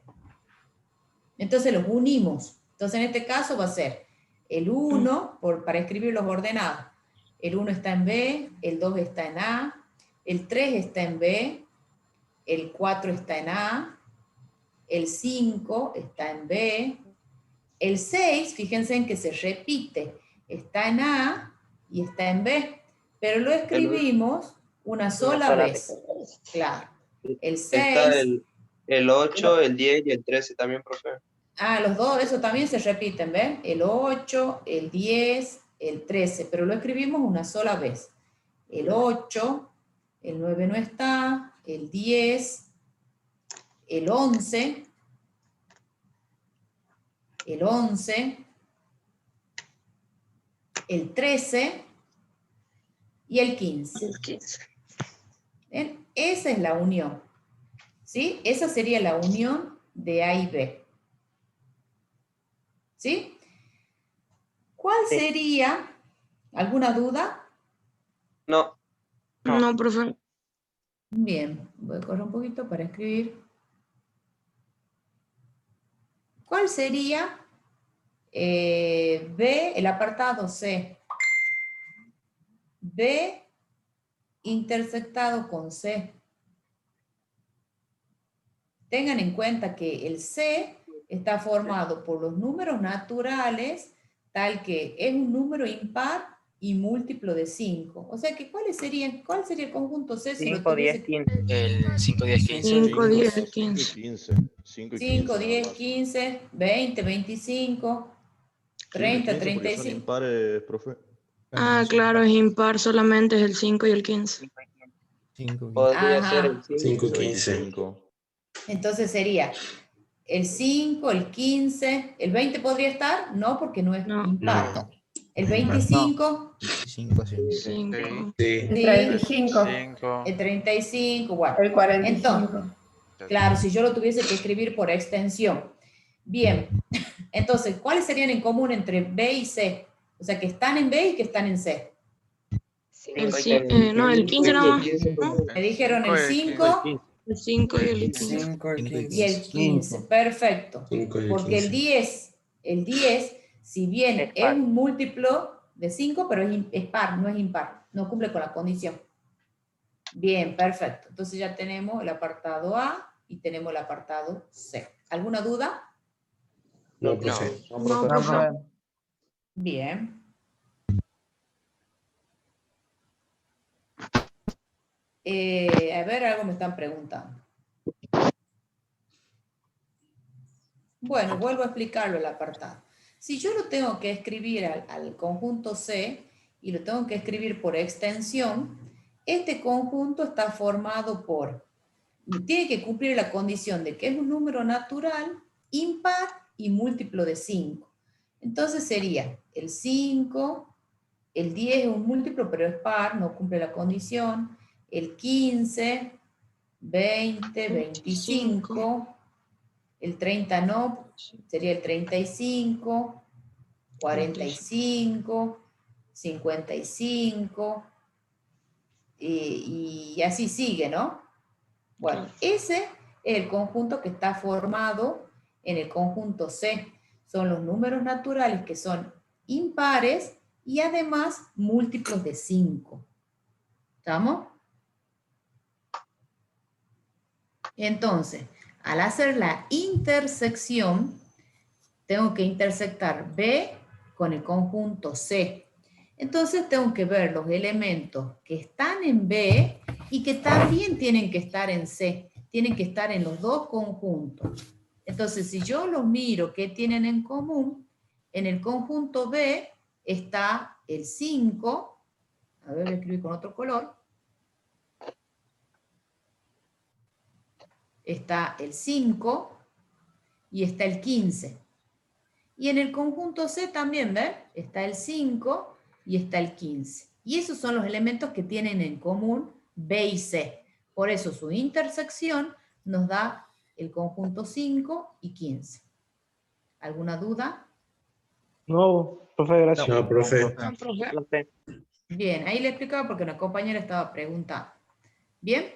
Entonces los unimos. Entonces en este caso va a ser el 1, para escribir los ordenados. El 1 está en B, el 2 está en A, el 3 está en B, el 4 está en A, el 5 está en B, el 6, fíjense en que se repite, está en A y está en B, pero lo escribimos una sola vez. Claro. El 6. Está el 8, el 10 y el 13 también, profe. Los dos, eso también se repiten, ¿ven? El 8, el 10, el 13, pero lo escribimos una sola vez. El 8, el 9 no está, el 10, el 11, el 11, el 13 y el 15. El 15. ¿Ven? Esa es la unión. ¿Sí? Esa sería la unión de A y B. ¿Sí? ¿Cuál sería? ¿Alguna duda? No. No, profe. Bien, voy a correr un poquito para escribir. ¿Cuál sería B, el apartado C? B intersectado con C. Tengan en cuenta que el C está formado por los números naturales, tal que es un número impar y múltiplo de 5. O sea que ¿cuál sería el conjunto C? 5, 10, 15. El 5, 10, 15. 5, 10, 15. 5, 10, 15, 20, 25, 30, 35. Impares, profe. Claro, es impar, solamente es el 5 y el 15. Podría ser el 5 y 15. Entonces sería el 5, el 15, el 20 podría estar, no, porque no es impar. No. El 25. 5, sí. 5. Sí. El 35. El 35, bueno. El 45. Entonces, Claro, si yo lo tuviese que escribir por extensión. Bien, entonces, ¿cuáles serían en común entre B y C? O sea, que están en B y que están en C. El 15 nomás. Me dijeron el 5. El 5 y el 15. Y el 15, perfecto. Porque el 10, si bien es un múltiplo de 5, pero es par, no es impar. No cumple con la condición. Bien, perfecto. Entonces ya tenemos el apartado A y tenemos el apartado C. ¿Alguna duda? No, profe. No, profe. Bien. A ver, algo me están preguntando. Bueno, vuelvo a explicarlo el apartado. Si yo lo tengo que escribir al conjunto C y lo tengo que escribir por extensión, este conjunto está formado por, tiene que cumplir la condición de que es un número natural, impar y múltiplo de 5. Entonces sería el 5, el 10 es un múltiplo pero es par, no cumple la condición, el 15, 20, 25, el 30 no, sería el 35, 45, 55, y así sigue, ¿no? Bueno, ese es el conjunto que está formado en el conjunto C. Son los números naturales que son impares y además múltiplos de 5. ¿Estamos? Entonces, al hacer la intersección, tengo que intersectar B con el conjunto C. Entonces tengo que ver los elementos que están en B y que también tienen que estar en C. Tienen que estar en los dos conjuntos. Entonces, si yo los miro, ¿qué tienen en común? En el conjunto B está el 5. A ver, voy a escribir con otro color. Está el 5 y está el 15. Y en el conjunto C también, ¿ven? Está el 5 y está el 15. Y esos son los elementos que tienen en común B y C. Por eso su intersección nos da el conjunto 5 y 15. ¿Alguna duda? No, profe, gracias. No, profe. Bien, ahí le explicaba porque una compañera estaba preguntando. ¿Bien?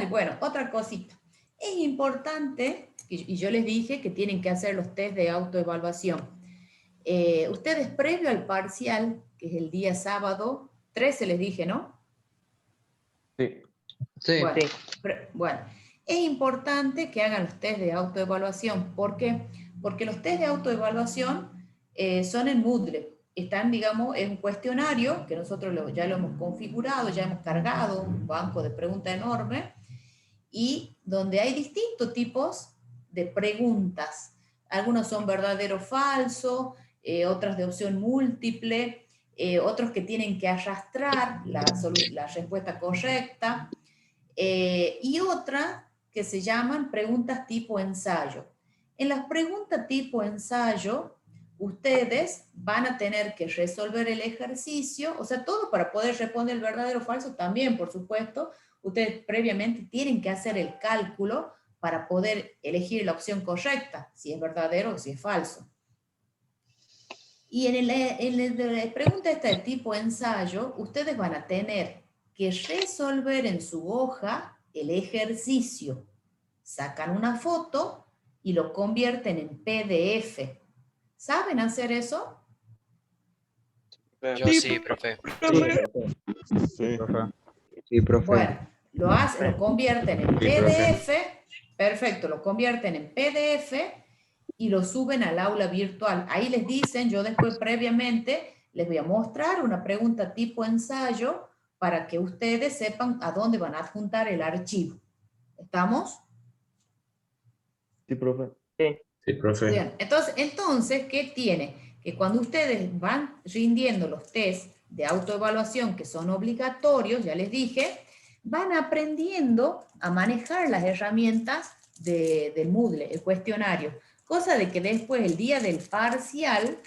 Bueno, otra cosita. Es importante, y yo les dije que tienen que hacer los test de autoevaluación. Ustedes previo al parcial, que es el día sábado, 13 les dije, ¿no? Sí. Bueno, es importante que hagan los test de autoevaluación. ¿Por qué? Porque los test de autoevaluación son en Moodle. Están, digamos, en un cuestionario que nosotros ya lo hemos configurado, ya hemos cargado un banco de preguntas enorme, y donde hay distintos tipos de preguntas. Algunos son verdadero o falso, otras de opción múltiple, otros que tienen que arrastrar la respuesta correcta, y otras que se llaman preguntas tipo ensayo. En las preguntas tipo ensayo, ustedes van a tener que resolver el ejercicio, o sea, todo para poder responder el verdadero o falso también, por supuesto. Ustedes previamente tienen que hacer el cálculo para poder elegir la opción correcta, si es verdadero o si es falso. Y en la pregunta esta de tipo ensayo, ustedes van a tener que resolver en su hoja el ejercicio. Sacan una foto y lo convierten en PDF. ¿Saben hacer eso? Yo sí, profe. Sí, profe. Sí, profe. Bueno, lo convierten en PDF, perfecto, lo convierten en PDF y lo suben al aula virtual. Ahí les dicen, yo después previamente les voy a mostrar una pregunta tipo ensayo para que ustedes sepan a dónde van a adjuntar el archivo. ¿Estamos? Sí, profe. Sí, profe. Bien, entonces, ¿qué tiene? Que cuando ustedes van rindiendo los test de autoevaluación que son obligatorios, ya les dije, van aprendiendo a manejar las herramientas del Moodle, el cuestionario. Cosa de que después, el día del parcial,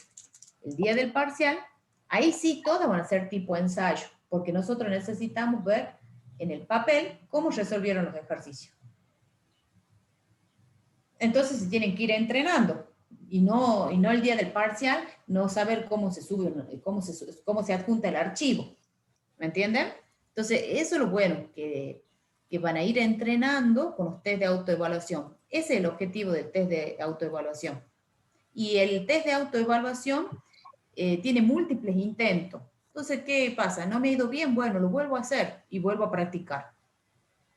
ahí sí todas van a ser tipo ensayo, porque nosotros necesitamos ver en el papel cómo resolvieron los ejercicios. Entonces se tienen que ir entrenando y no el día del parcial no saber cómo se sube, cómo se adjunta el archivo. ¿Me entienden? Entonces eso es lo bueno, que van a ir entrenando con los test de autoevaluación. Ese es el objetivo del test de autoevaluación. Y el test de autoevaluación tiene múltiples intentos. Entonces, ¿qué pasa? ¿No me ha ido bien? Bueno, lo vuelvo a hacer y vuelvo a practicar.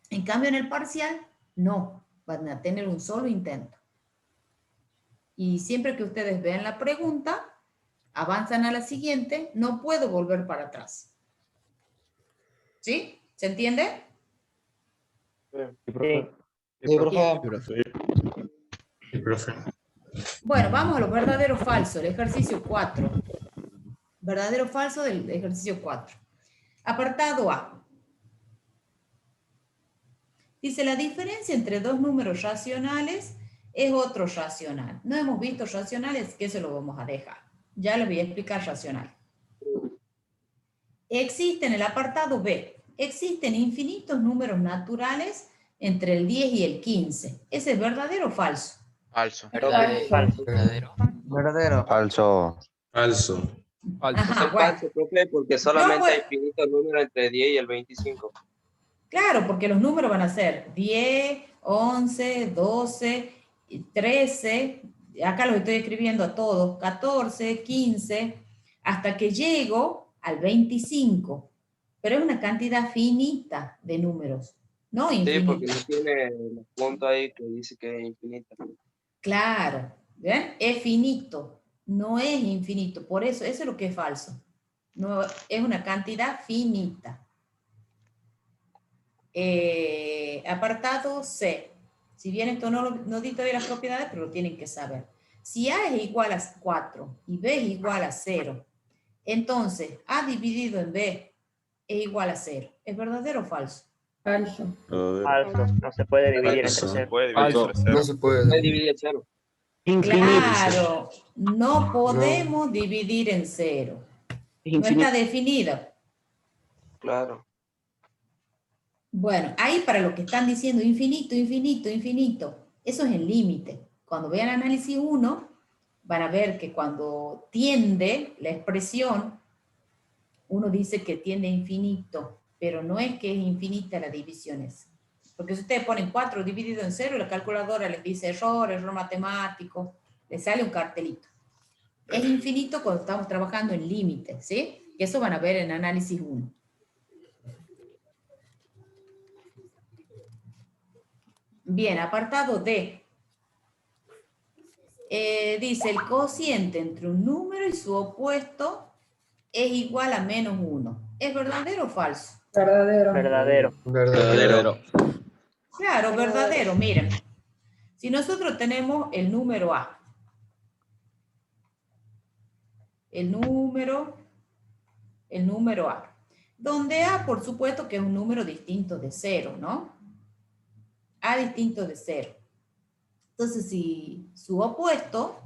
En cambio, en el parcial, no. Van a tener un solo intento. Y siempre que ustedes vean la pregunta, avanzan a la siguiente, no puedo volver para atrás. ¿Sí? ¿Se entiende? Sí, profe. Sí, profe. Sí, profe. Bueno, vamos a lo verdadero o falso, el ejercicio 4. Verdadero o falso del ejercicio 4. Apartado A. Dice, la diferencia entre dos números racionales es otro racional. No hemos visto racionales, que eso lo vamos a dejar. Ya les voy a explicar racional. Existe en el apartado B, existen infinitos números naturales entre el 10 y el 15. ¿Ese es verdadero o falso? Falso. Verdadero. Verdadero. Falso. Falso. Ajá, Es bueno. falso, profe, porque solamente hay infinitos números entre 10 y el 25. Claro, porque los números van a ser 10, 11, 12, 13, acá los estoy escribiendo a todos, 14, 15, hasta que llego al 25. Pero es una cantidad finita de números, no Sí, infinita. porque no tiene los puntos ahí que dice que es infinita. Claro, ¿ven? Es finito, no es infinito. Por eso es lo que es falso. No, es una cantidad finita. Apartado C. Si bien esto no di todavía las propiedades, pero lo tienen que saber. Si A es igual a 4 y B es igual a 0, entonces A dividido en B es igual a 0. ¿Es verdadero o falso? Falso. Falso. No se puede dividir entre Falso. cero. Puede dividir Falso. entre cero. No se puede. Puede dividir el 0. Claro, no podemos dividir en 0. No está definido. Claro. Bueno, ahí para lo que están diciendo infinito, infinito, infinito, eso es el límite. Cuando vean análisis 1, van a ver que cuando tiende la expresión, uno dice que tiende a infinito, pero no es que es infinita la división esa. Porque si ustedes ponen 4 dividido en 0, la calculadora les dice error matemático, les sale un cartelito. Es infinito cuando estamos trabajando en límites, ¿sí? Y eso van a ver en análisis 1. Bien, apartado D. Dice, el cociente entre un número y su opuesto es igual a menos 1. ¿Es verdadero o falso? Verdadero. Verdadero. Verdadero. Claro, verdadero. Miren, si nosotros tenemos el número A, el número A, donde A, por supuesto, que es un número distinto de 0, ¿no? A distinto de 0. Entonces, si su opuesto,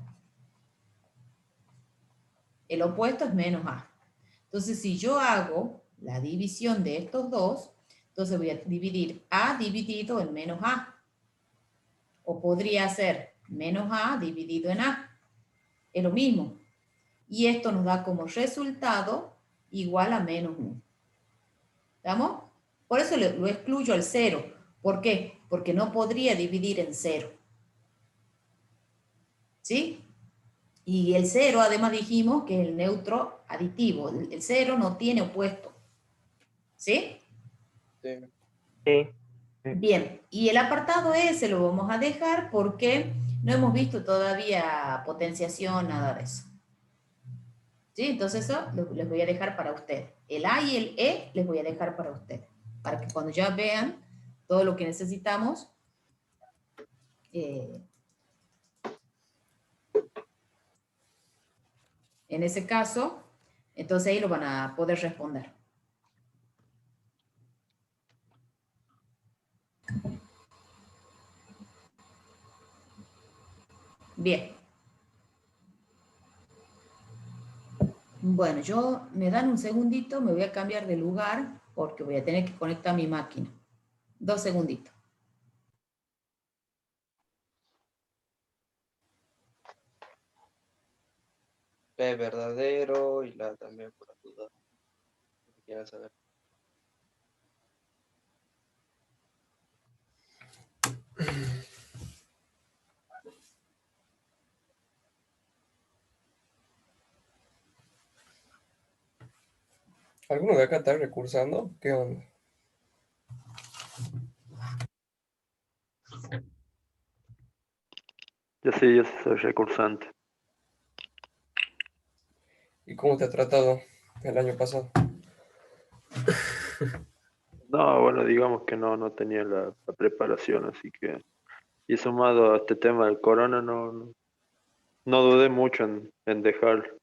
el opuesto es menos A. Entonces, si yo hago la división de estos dos, entonces voy a dividir A dividido en menos A. O podría ser menos A dividido en A. Es lo mismo. Y esto nos da como resultado igual a menos 1. ¿Estamos? Por eso lo excluyo al 0. ¿Por qué? Porque no podría dividir en 0. ¿Sí? Y el 0, además dijimos que es el neutro aditivo. El 0 no tiene opuesto. ¿Sí? Sí. Sí. Bien, y el apartado S lo vamos a dejar porque no hemos visto todavía potenciación, nada de eso. ¿Sí? Entonces eso les voy a dejar para ustedes. El A y el E les voy a dejar para ustedes. Para que cuando ya vean todo lo que necesitamos, en ese caso, entonces ahí lo van a poder responder. Bien. Bueno, me dan un segundito, me voy a cambiar de lugar porque voy a tener que conectar mi máquina. 2 segunditos. P verdadero y la también por la duda. Si quieren saber. ¿Alguno de acá está recursando? ¿Qué onda? Yo sí soy recursante. ¿Y cómo te ha tratado el año pasado? No, bueno, digamos que no tenía la preparación, así que... Y sumado a este tema del corona, no dudé mucho en dejarlo.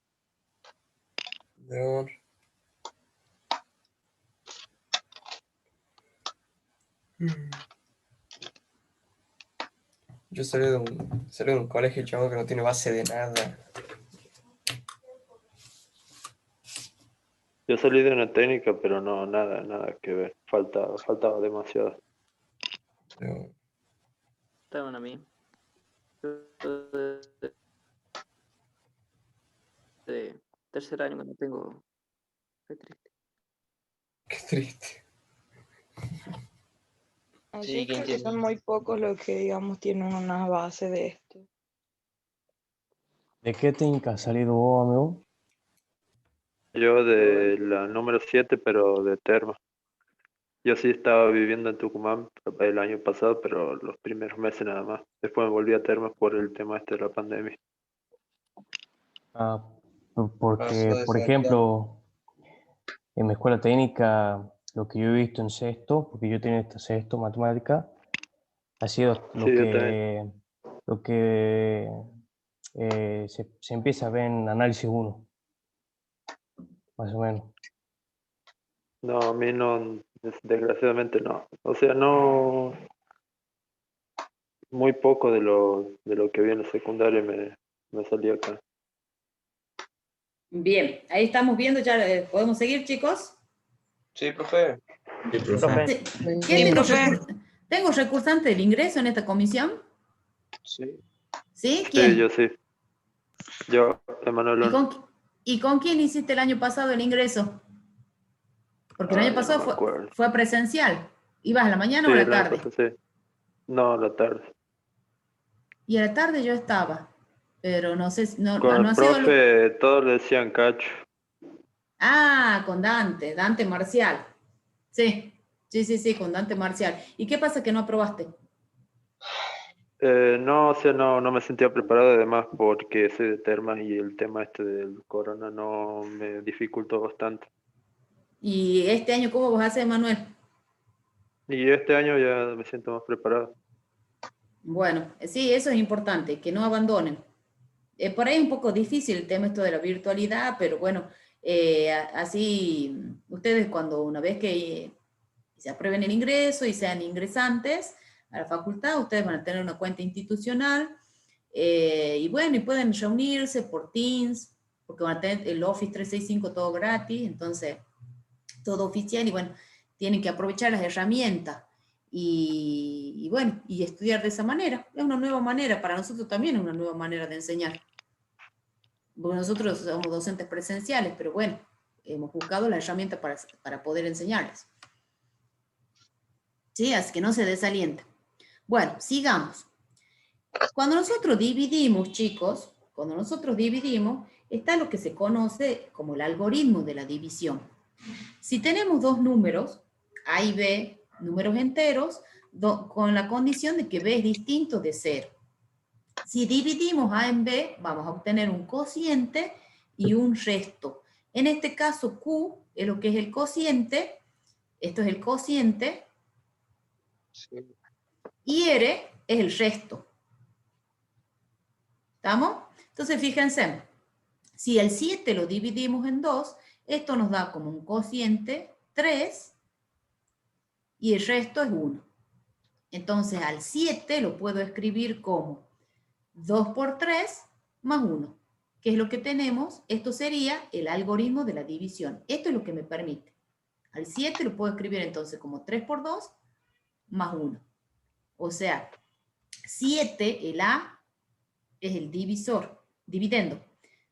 No. Yo salí de un colegio, chavo, que no tiene base de nada. Yo salí de una técnica, pero no, nada que ver. Faltaba demasiado. Estaban a mí. De tercer año que no tengo. Qué triste. Qué triste. Yo creo que son muy pocos los que, digamos, tienen una base de esto. ¿De qué técnica has salido vos, amigo? Yo de la número 7, pero de Terma. Yo sí estaba viviendo en Tucumán el año pasado, pero los primeros meses nada más. Después me volví a Terma por el tema de la pandemia. Porque, por ejemplo, en mi escuela técnica, lo que yo he visto en sexto, porque yo tenía este sexto, matemática, ha sido Sí, yo también. lo que se empieza a ver en análisis 1, más o menos. No, a mí no, desgraciadamente no. O sea, no, muy poco de lo que vi en la secundaria me salió acá. Bien, ahí estamos viendo, ya podemos seguir, chicos. Sí, profe. Sí, profe. Sí. ¿Tengo recursante del ingreso en esta comisión? Sí. ¿Sí? ¿Quién? Sí, yo sí. Yo, Emanuel. ¿Y con quién hiciste el año pasado el ingreso? Porque el año pasado fue presencial. ¿Ibas a la mañana o a la tarde? Sí. No, a la tarde. Y a la tarde yo estaba, pero no sé, Con no el profe todos le decían Cacho. Ah, con Dante Marcial. Sí, con Dante Marcial. ¿Y qué pasa que no aprobaste? No, o sea, no me sentía preparado además porque soy de Terma y el tema este del corona no me dificultó bastante. ¿Y este año cómo vas a hacer, Manuel? Y este año ya me siento más preparado. Bueno, sí, eso es importante, que no abandonen. Por ahí es un poco difícil el tema esto de la virtualidad, pero bueno, así ustedes una vez que se aprueben el ingreso y sean ingresantes a la facultad, ustedes van a tener una cuenta institucional y bueno, y pueden reunirse por Teams, porque van a tener el Office 365 todo gratis, entonces todo oficial y bueno, tienen que aprovechar las herramientas y bueno, y estudiar de esa manera. Es una nueva manera, para nosotros también es una nueva manera de enseñar. Porque nosotros somos docentes presenciales, pero bueno, hemos buscado la herramienta para poder enseñarles. ¿Sí? Así que no se desalienten. Bueno, sigamos. Cuando nosotros dividimos, chicos, está lo que se conoce como el algoritmo de la división. Si tenemos dos números, A y B, números enteros, con la condición de que B es distinto de 0. Si dividimos A en B, vamos a obtener un cociente y un resto. En este caso, Q es lo que es el cociente, esto es el cociente, sí. Y R es el resto. ¿Estamos? Entonces, fíjense, si el 7 lo dividimos en 2, esto nos da como un cociente 3 y el resto es 1. Entonces, al 7 lo puedo escribir como 2 por 3 más 1. ¿Qué es lo que tenemos? Esto sería el algoritmo de la división. Esto es lo que me permite Al 7 lo puedo escribir entonces como 3 por 2 más 1. O sea, 7, el A, es el divisor, dividendo.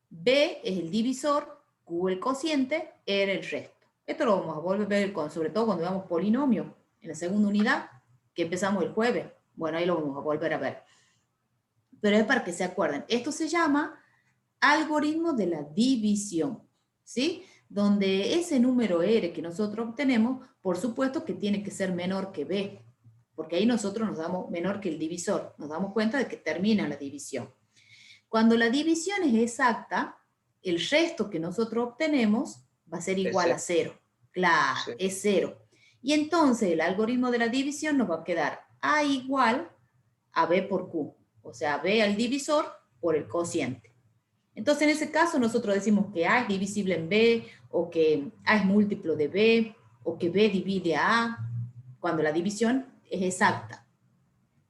B es el divisor, Q el cociente, R el resto. Esto lo vamos a volver a ver, sobre todo cuando veamos polinomio, en la segunda unidad, que empezamos el jueves. Bueno, ahí lo vamos a volver a ver. Pero es para que se acuerden. Esto se llama algoritmo de la división, ¿sí? Donde ese número R que nosotros obtenemos, por supuesto que tiene que ser menor que B, porque ahí nosotros nos damos menor que el divisor, nos damos cuenta de que termina la división. Cuando la división es exacta, el resto que nosotros obtenemos va a ser igual a 0. Claro, sí. Es 0. Y entonces el algoritmo de la división nos va a quedar A igual a B por Q, o sea, B al divisor por el cociente. Entonces en ese caso nosotros decimos que A es divisible en B, o que A es múltiplo de B, o que B divide a A, cuando la división es exacta.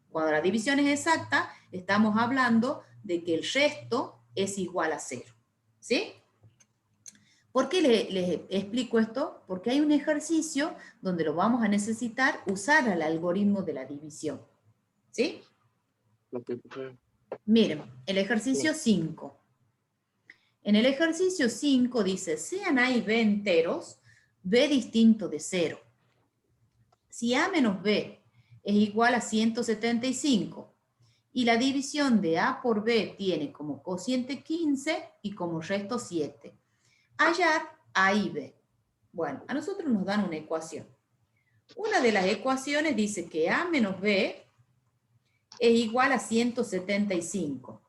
Cuando la división es exacta, estamos hablando de que el resto es igual a 0. ¿Sí? ¿Por qué les explico esto? Porque hay un ejercicio donde lo vamos a necesitar usar el algoritmo de la división. ¿Sí? Miren, el ejercicio 5. En el ejercicio 5 dice, sean A y B enteros, B distinto de 0. Si A menos B es igual a 175, y la división de A por B tiene como cociente 15 y como resto 7. Hallar A y B. Bueno, a nosotros nos dan una ecuación. Una de las ecuaciones dice que A menos B es igual a 175.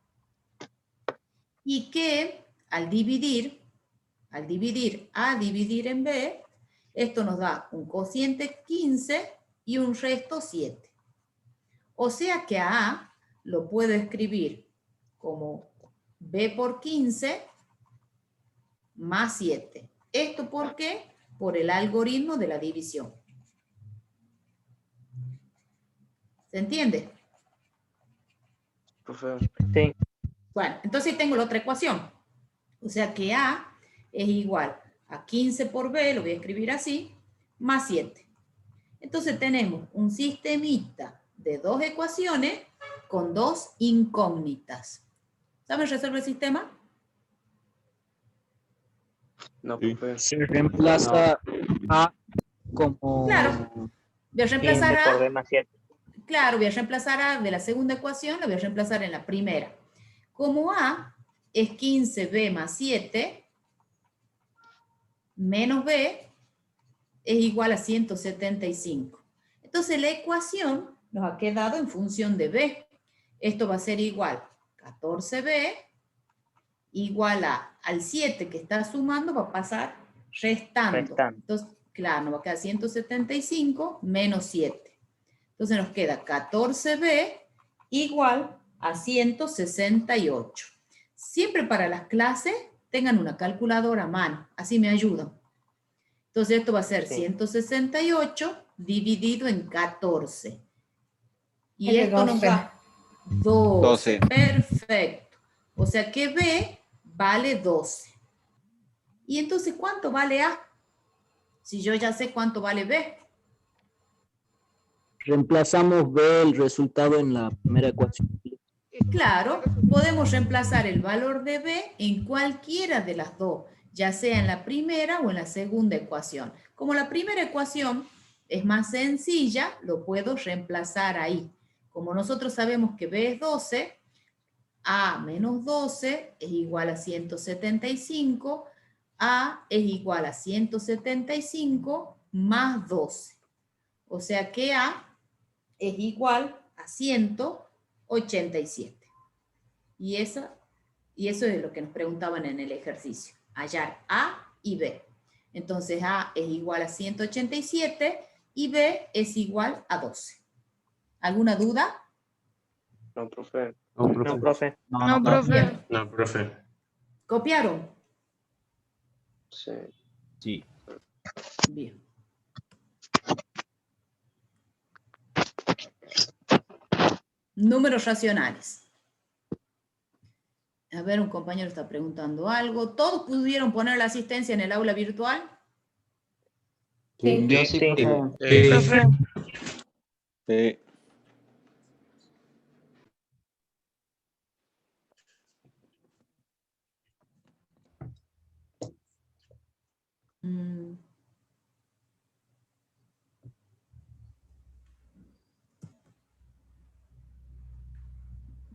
Y que al dividir A dividir en B, esto nos da un cociente 15 y un resto 7. O sea que a A lo puedo escribir como B por 15 más 7. ¿Esto por qué? Por el algoritmo de la división. ¿Se entiende? Sí. Bueno, entonces tengo la otra ecuación. O sea que A es igual a 15 por B, lo voy a escribir así, más 7. Entonces tenemos un sistemita de dos ecuaciones con dos incógnitas. ¿Saben resolver el sistema? No, se reemplaza A como... Claro, voy a reemplazar por B más 7. Claro, voy a reemplazar A de la segunda ecuación, la voy a reemplazar en la primera. Como A es 15B más 7, menos B es igual a 175. Entonces la ecuación nos ha quedado en función de B. Esto va a ser igual a 14B igual al 7 que está sumando, va a pasar restando. Entonces, claro, nos va a quedar 175 menos 7. Entonces nos queda 14B igual a 168. Siempre para las clases tengan una calculadora a mano, así me ayudan. Entonces esto va a ser 168 dividido en 14. Y esto nos da 12. Perfecto. O sea que B vale 12. ¿Y entonces cuánto vale A? Si yo ya sé cuánto vale B. Reemplazamos B el resultado en la primera ecuación. Claro, podemos reemplazar el valor de B en cualquiera de las dos, ya sea en la primera o en la segunda ecuación. Como la primera ecuación es más sencilla, lo puedo reemplazar ahí. Como nosotros sabemos que B es 12, A menos 12 es igual a 175, A es igual a 175 más 12. O sea que A es igual a 187. Y eso es lo que nos preguntaban en el ejercicio. Hallar A y B. Entonces A es igual a 187 y B es igual a 12. ¿Alguna duda? No, profe. No, profe. No, profe. No, profe. ¿Copiaron? Sí. Sí. Bien. Números racionales. A ver, un compañero está preguntando algo. ¿Todos pudieron poner la asistencia en el aula virtual? Sí. Yo sí, profe. Profe. Sí.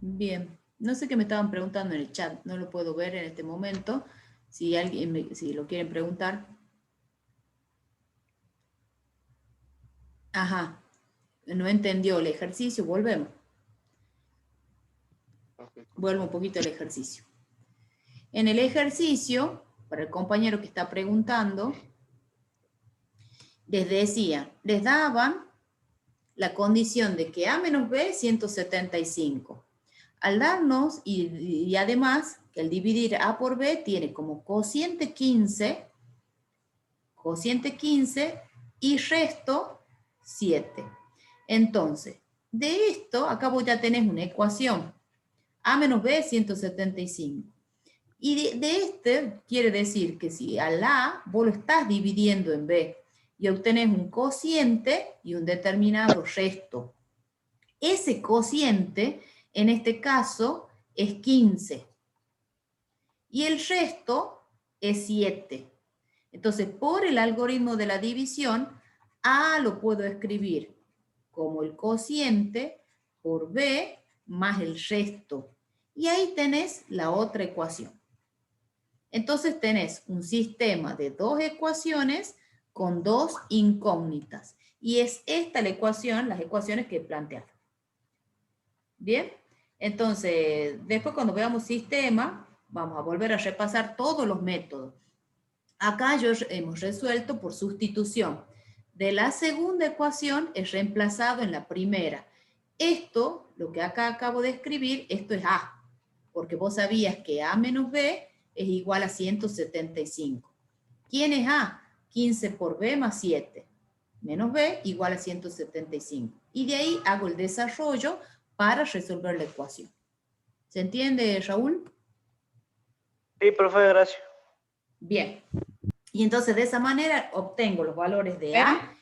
Bien, no sé qué me estaban preguntando en el chat, no lo puedo ver en este momento. Si alguien si lo quieren preguntar. Ajá, no entendió el ejercicio, volvemos. Vuelvo un poquito al ejercicio. En el ejercicio, para el compañero que está preguntando, les decía, les daban la condición de que A menos B, 175. Al darnos, y además, que al dividir A por B tiene como cociente 15 y resto 7. Entonces, de esto, acá vos ya tenés una ecuación. A menos B es 175. Y de este quiere decir que si al A vos lo estás dividiendo en B y obtenés un cociente y un determinado resto. Ese cociente, en este caso, es 15. Y el resto es 7. Entonces, por el algoritmo de la división, A lo puedo escribir como el cociente por B más el resto. Y ahí tenés la otra ecuación. Entonces tenés un sistema de dos ecuaciones con dos incógnitas. Y es esta la ecuación, las ecuaciones que he planteado. ¿Bien? Entonces, después cuando veamos sistema, vamos a volver a repasar todos los métodos. Acá hemos resuelto por sustitución. De la segunda ecuación es reemplazado en la primera. Esto, lo que acá acabo de escribir, esto es A. Porque vos sabías que A menos B es igual a 175. ¿Quién es A? 15 por B más 7. Menos B igual a 175. Y de ahí hago el desarrollo para resolver la ecuación. ¿Se entiende, Raúl? Sí, profe, gracias. Bien. Y entonces de esa manera obtengo los valores de A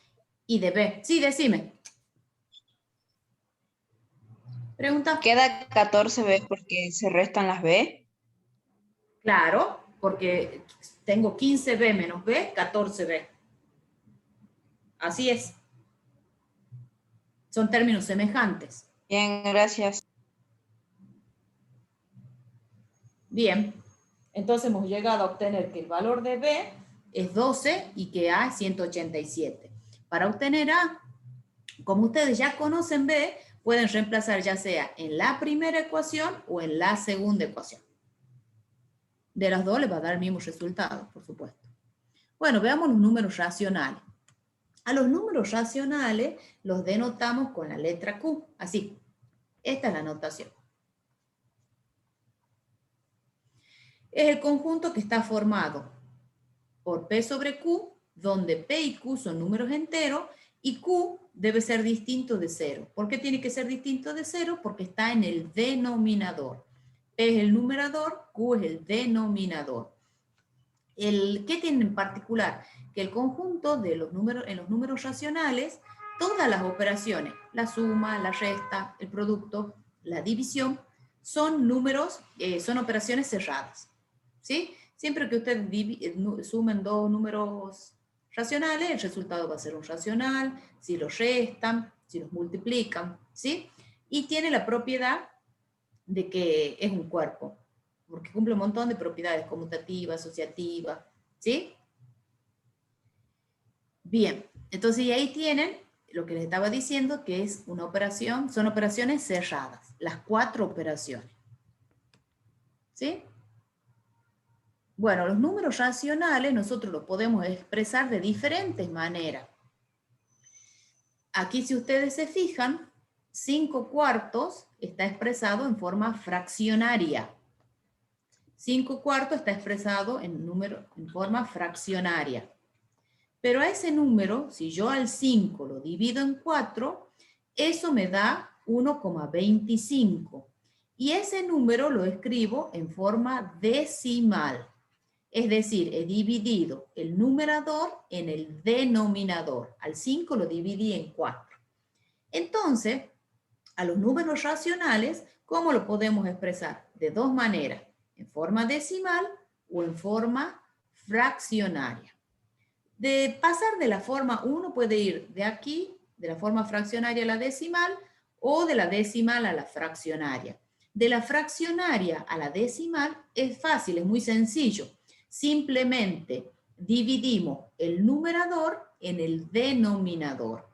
y de B. Sí, decime. Pregunta. ¿Queda 14B porque se restan las B? Claro, porque tengo 15B menos B, 14B. Así es. Son términos semejantes. Bien, gracias. Bien. Entonces hemos llegado a obtener que el valor de B es 12 y que A es 187. Para obtener A, como ustedes ya conocen B, pueden reemplazar ya sea en la primera ecuación o en la segunda ecuación. De las dos les va a dar el mismo resultado, por supuesto. Bueno, veamos los números racionales. A los números racionales los denotamos con la letra Q, así. Esta es la notación. Es el conjunto que está formado por P sobre Q, donde P y Q son números enteros, y Q debe ser distinto de 0. ¿Por qué tiene que ser distinto de 0? Porque está en el denominador. P es el numerador, Q es el denominador. ¿Qué tiene en particular? Que el conjunto de los números, en los números racionales, todas las operaciones, la suma, la resta, el producto, la división, son números, son operaciones cerradas. ¿Sí? Siempre que ustedes sumen dos números racionales, el resultado va a ser un racional, si los restan, si los multiplican, ¿sí? Y tiene la propiedad de que es un cuerpo, porque cumple un montón de propiedades conmutativas, asociativas, ¿sí? Bien, entonces y ahí tienen lo que les estaba diciendo, que es una operación, son operaciones cerradas, las 4 operaciones, ¿sí? Bueno, los números racionales nosotros los podemos expresar de diferentes maneras. Aquí, si ustedes se fijan, 5/4 está expresado en forma fraccionaria. 5/4 está expresado en forma fraccionaria. Pero a ese número, si yo al 5 lo divido en 4, eso me da 1,25. Y ese número lo escribo en forma decimal. Es decir, he dividido el numerador en el denominador. Al 5 lo dividí en 4. Entonces, a los números racionales, ¿cómo lo podemos expresar? De dos maneras, en forma decimal o en forma fraccionaria. De pasar de la forma 1 puede ir de aquí, de la forma fraccionaria a la decimal, o de la decimal a la fraccionaria. De la fraccionaria a la decimal es fácil, es muy sencillo. Simplemente dividimos el numerador en el denominador.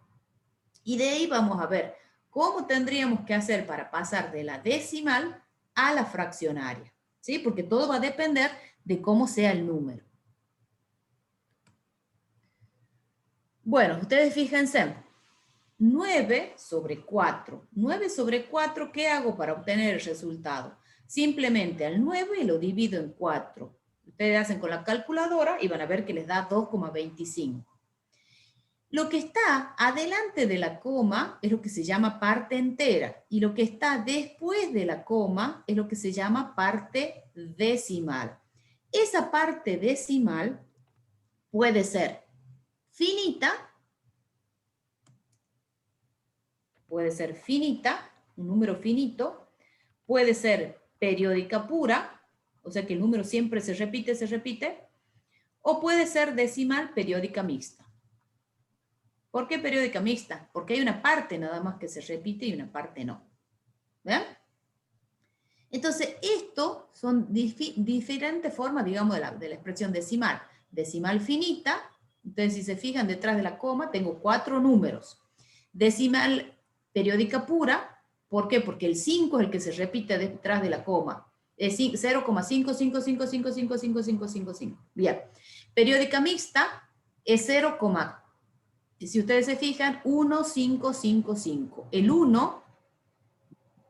Y de ahí vamos a ver cómo tendríamos que hacer para pasar de la decimal a la fraccionaria, ¿sí? Porque todo va a depender de cómo sea el número. Bueno, ustedes fíjense, 9 sobre 4. 9 sobre 4, ¿qué hago para obtener el resultado? Simplemente al 9 lo divido en 4. Ustedes hacen con la calculadora y van a ver que les da 2,25. Lo que está adelante de la coma es lo que se llama parte entera y lo que está después de la coma es lo que se llama parte decimal. Esa parte decimal puede ser finita, un número finito, puede ser periódica pura, o sea que el número siempre se repite, o puede ser decimal periódica mixta. ¿Por qué periódica mixta? Porque hay una parte nada más que se repite y una parte no. ¿Ven? Entonces, esto son diferentes formas, digamos, de la expresión decimal. Decimal finita, entonces si se fijan detrás de la coma, tengo 4 números. Decimal periódica pura, ¿por qué? Porque el 5 es el que se repite detrás de la coma. Es 0,555555555. Bien. Periódica mixta es 0, si ustedes se fijan, 1555. El 1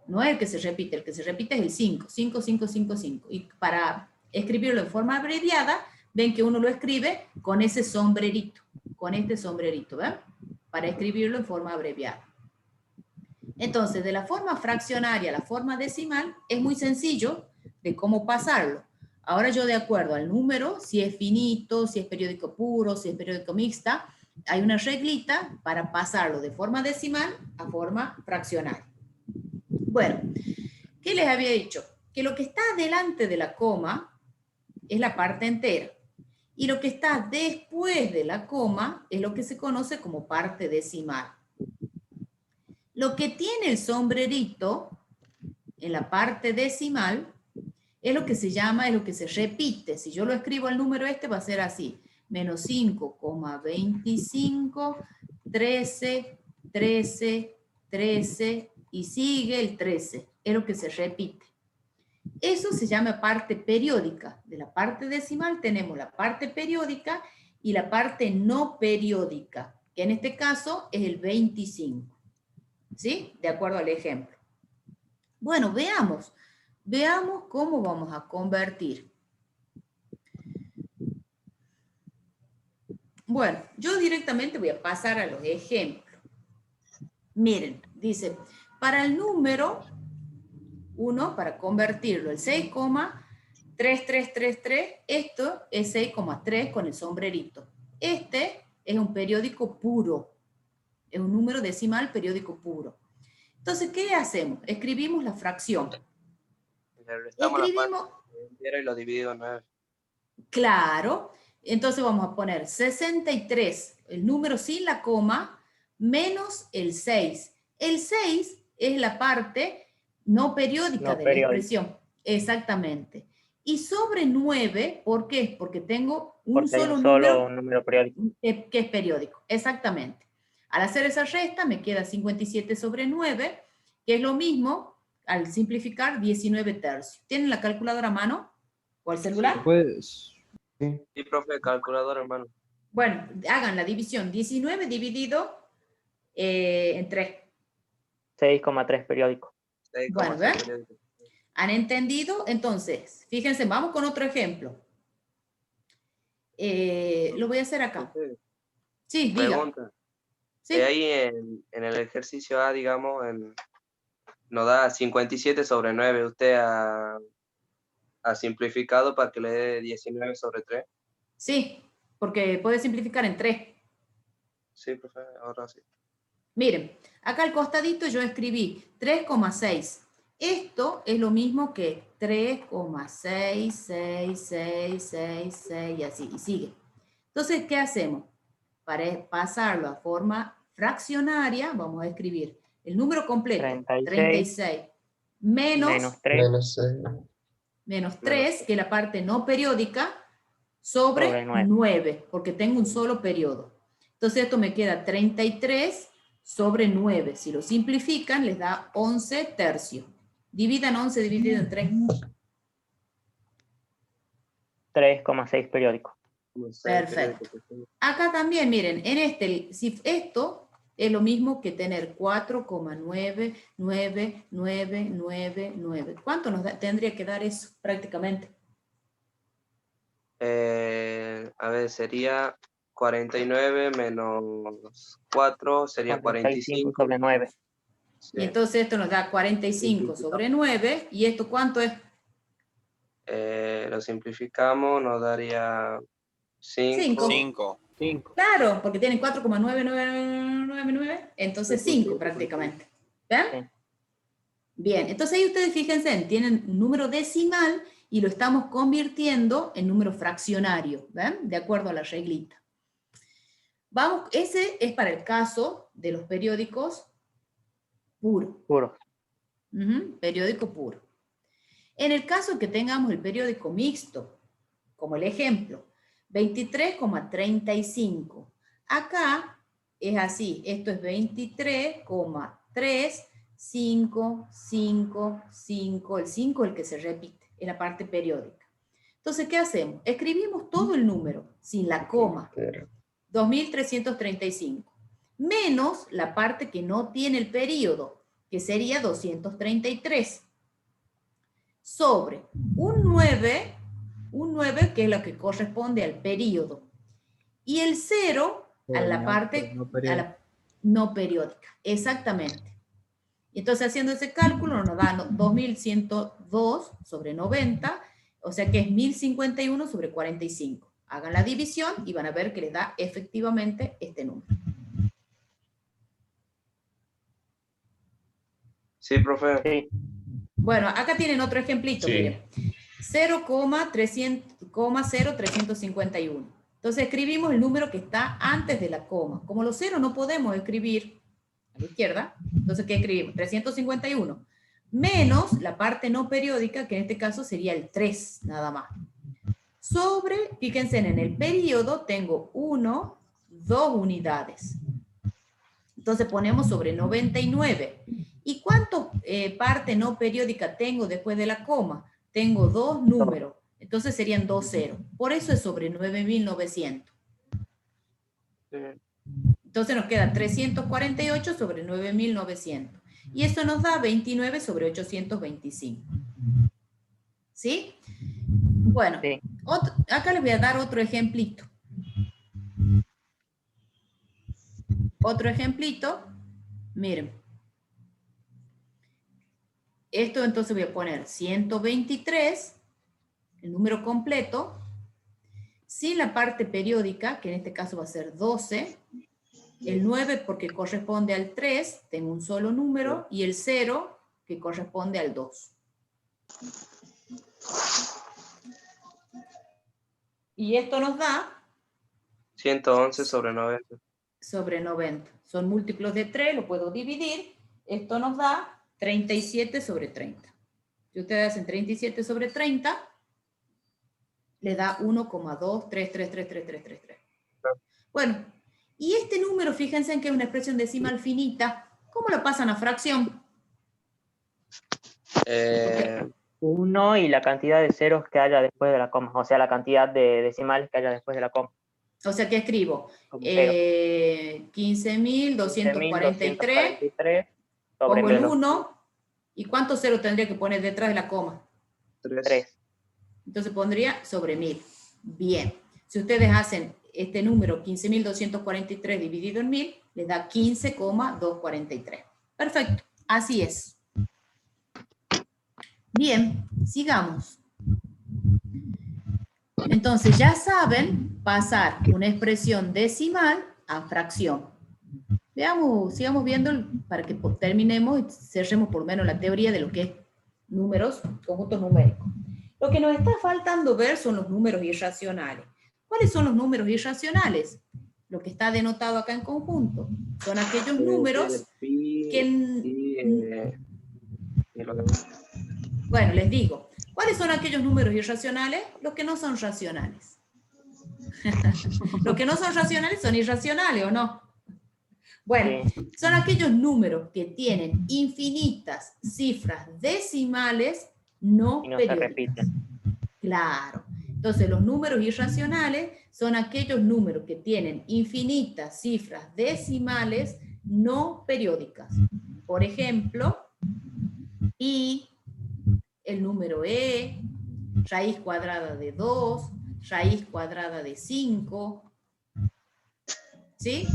no es el que se repite, el que se repite es el 5, 5555. Y para escribirlo en forma abreviada, ven que uno lo escribe con ese sombrerito, con este sombrerito, ¿ven? Para escribirlo en forma abreviada. Entonces, de la forma fraccionaria a la forma decimal, es muy sencillo de cómo pasarlo. Ahora yo, de acuerdo al número, si es finito, si es periódico puro, si es periódico mixta, hay una reglita para pasarlo de forma decimal a forma fraccionaria. Bueno, ¿qué les había dicho? Que lo que está delante de la coma es la parte entera. Y lo que está después de la coma es lo que se conoce como parte decimal. Lo que tiene el sombrerito en la parte decimal es lo que se llama, es lo que se repite. Si yo lo escribo el número este va a ser así. Menos 5,25, 13, 13, 13 y sigue el 13. Es lo que se repite. Eso se llama parte periódica. De la parte decimal tenemos la parte periódica y la parte no periódica, que en este caso es el 25. ¿Sí? De acuerdo al ejemplo. Bueno, veamos cómo vamos a convertir. Bueno, yo directamente voy a pasar a los ejemplos. Miren, dice, para el número 1, para convertirlo, el 6,3333, esto es 6,3 con el sombrerito. Este es un periódico puro. Es un número decimal periódico puro. Entonces, ¿qué hacemos? Escribimos la fracción. Escribimos... Y lo divido en 9. Claro. Entonces vamos a poner 63, el número sin la coma, menos el 6. El 6 es la parte no periódica de la expresión. Exactamente. Y sobre 9, ¿por qué? Porque tengo un solo número periódico. Que es periódico. Exactamente. Al hacer esa resta me queda 57 sobre 9, que es lo mismo, al simplificar, 19 tercios. ¿Tienen la calculadora a mano? ¿O el celular? Pues... Sí, profe, calculadora, hermano. Bueno, hagan la división. 19 dividido en 3. 6,3 periódico. Bueno, ¿ven? ¿Han entendido? Entonces, fíjense, vamos con otro ejemplo. Lo voy a hacer acá. Sí, diga. Pregunta. ¿Sí? Ahí en el ejercicio A, digamos, nos da 57 sobre 9. ¿Usted ha ¿Ha simplificado para que le dé 19 sobre 3? Sí, porque puede simplificar en 3. Sí, profe, ahora sí. Miren, acá al costadito yo escribí 3,6. Esto es lo mismo que 3,66666 y así, y sigue. Entonces, ¿qué hacemos? Para pasarlo a forma fraccionaria, vamos a escribir el número completo, 36, menos 3, que es la parte no periódica, sobre 9, porque tengo un solo periodo. Entonces esto me queda 33 sobre 9. Si lo simplifican, les da 11 tercios. Dividan 11 dividido en 3. 3,6 periódico. Perfecto. Acá también, miren, en si esto es lo mismo que tener 4,99999. ¿Cuánto tendría que dar eso prácticamente? A ver, sería 49 menos 4, sería 45 sobre 9. Sí. Y entonces esto nos da 45 sobre 9. ¿Y esto cuánto es? Lo simplificamos, nos daría 5. Claro, porque tienen 4,9999, entonces 5 prácticamente. ¿Ven? Sí. Bien, entonces ahí ustedes fíjense, tienen un número decimal y lo estamos convirtiendo en número fraccionario, ¿ven? De acuerdo a la reglita. Vamos, ese es para el caso de los periódicos puros. Periódico puro. En el caso que tengamos el periódico mixto, como el ejemplo, 23,35. Acá es así, esto es 23,355, el 5 es el que se repite, es la parte periódica. Entonces, ¿qué hacemos? Escribimos todo el número, sin la coma, 2335, menos la parte que no tiene el periodo, que sería 233, sobre un 9 que es lo que corresponde al periodo, y el 0 a la parte no periódica, exactamente. Entonces, haciendo ese cálculo, nos da 2102 sobre 90, o sea que es 1051 sobre 45. Hagan la división y van a ver que les da efectivamente este número. Sí, profe. Sí. Bueno, acá tienen otro ejemplito, sí. Miren. 0,0351. Entonces escribimos el número que está antes de la coma. Como los ceros no podemos escribir a la izquierda, entonces ¿qué escribimos? 351. Menos la parte no periódica, que en este caso sería el 3, nada más. Sobre, fíjense, en el periodo tengo 1, 2 unidades. Entonces ponemos sobre 99. ¿Y cuánto parte no periódica tengo después de la coma? Tengo 2 números. Entonces serían 2 ceros. Por eso es sobre 9.900. Entonces nos queda 348 sobre 9.900. Y eso nos da 29 sobre 825. ¿Sí? Bueno, sí. Acá les voy a dar otro ejemplito. Otro ejemplito. Miren. Esto entonces voy a poner 123, el número completo, sin la parte periódica, que en este caso va a ser 12, el 9 porque corresponde al 3, tengo un solo número, y el 0 que corresponde al 2. Y esto nos da 111 sobre 90. Sobre 90. Son múltiplos de 3, lo puedo dividir. Esto nos da 37 sobre 30. Si ustedes hacen 37 sobre 30, le da 1,2333333. Bueno, y este número, fíjense en que es una expresión decimal finita. ¿Cómo lo pasan a fracción? 1 y la cantidad de ceros que haya después de la coma, o sea, la cantidad de decimales que haya después de la coma. O sea, ¿qué escribo? 15.243 pongo el 1. ¿Y cuántos ceros tendría que poner detrás de la coma? 3. Entonces pondría sobre 1000. Bien. Si ustedes hacen este número, 15.243 dividido en 1000, les da 15,243. Perfecto. Así es. Bien, sigamos. Entonces ya saben pasar una expresión decimal a fracción. Veamos, sigamos viendo para que terminemos y cerremos por lo menos la teoría de lo que es números, conjuntos numéricos. Lo que nos está faltando ver son los números irracionales. ¿Cuáles son los números irracionales? Lo que está denotado acá en conjunto. Son aquellos números que... Bueno, les digo. ¿Cuáles son aquellos números irracionales? Los que no son racionales. Los que no son racionales son irracionales, ¿o no? Bueno, son aquellos números que tienen infinitas cifras decimales no Y no se periódicas. repiten. Claro. Entonces, los números irracionales son aquellos números que tienen infinitas cifras decimales no periódicas. Por ejemplo, pi, el número e, raíz cuadrada de 2, raíz cuadrada de 5, ¿sí?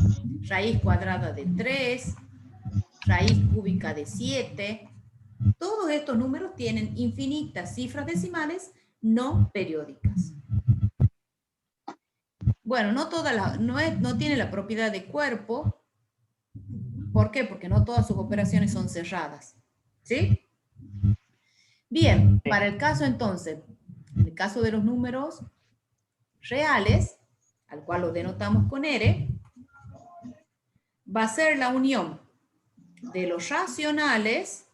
Raíz cuadrada de 3, raíz cúbica de 7. Todos estos números tienen infinitas cifras decimales no periódicas. Bueno, no tiene la propiedad de cuerpo. ¿Por qué? Porque no todas sus operaciones son cerradas. ¿Sí? Bien, para el caso entonces, en el caso de los números reales, al cual lo denotamos con R, va a ser la unión de los racionales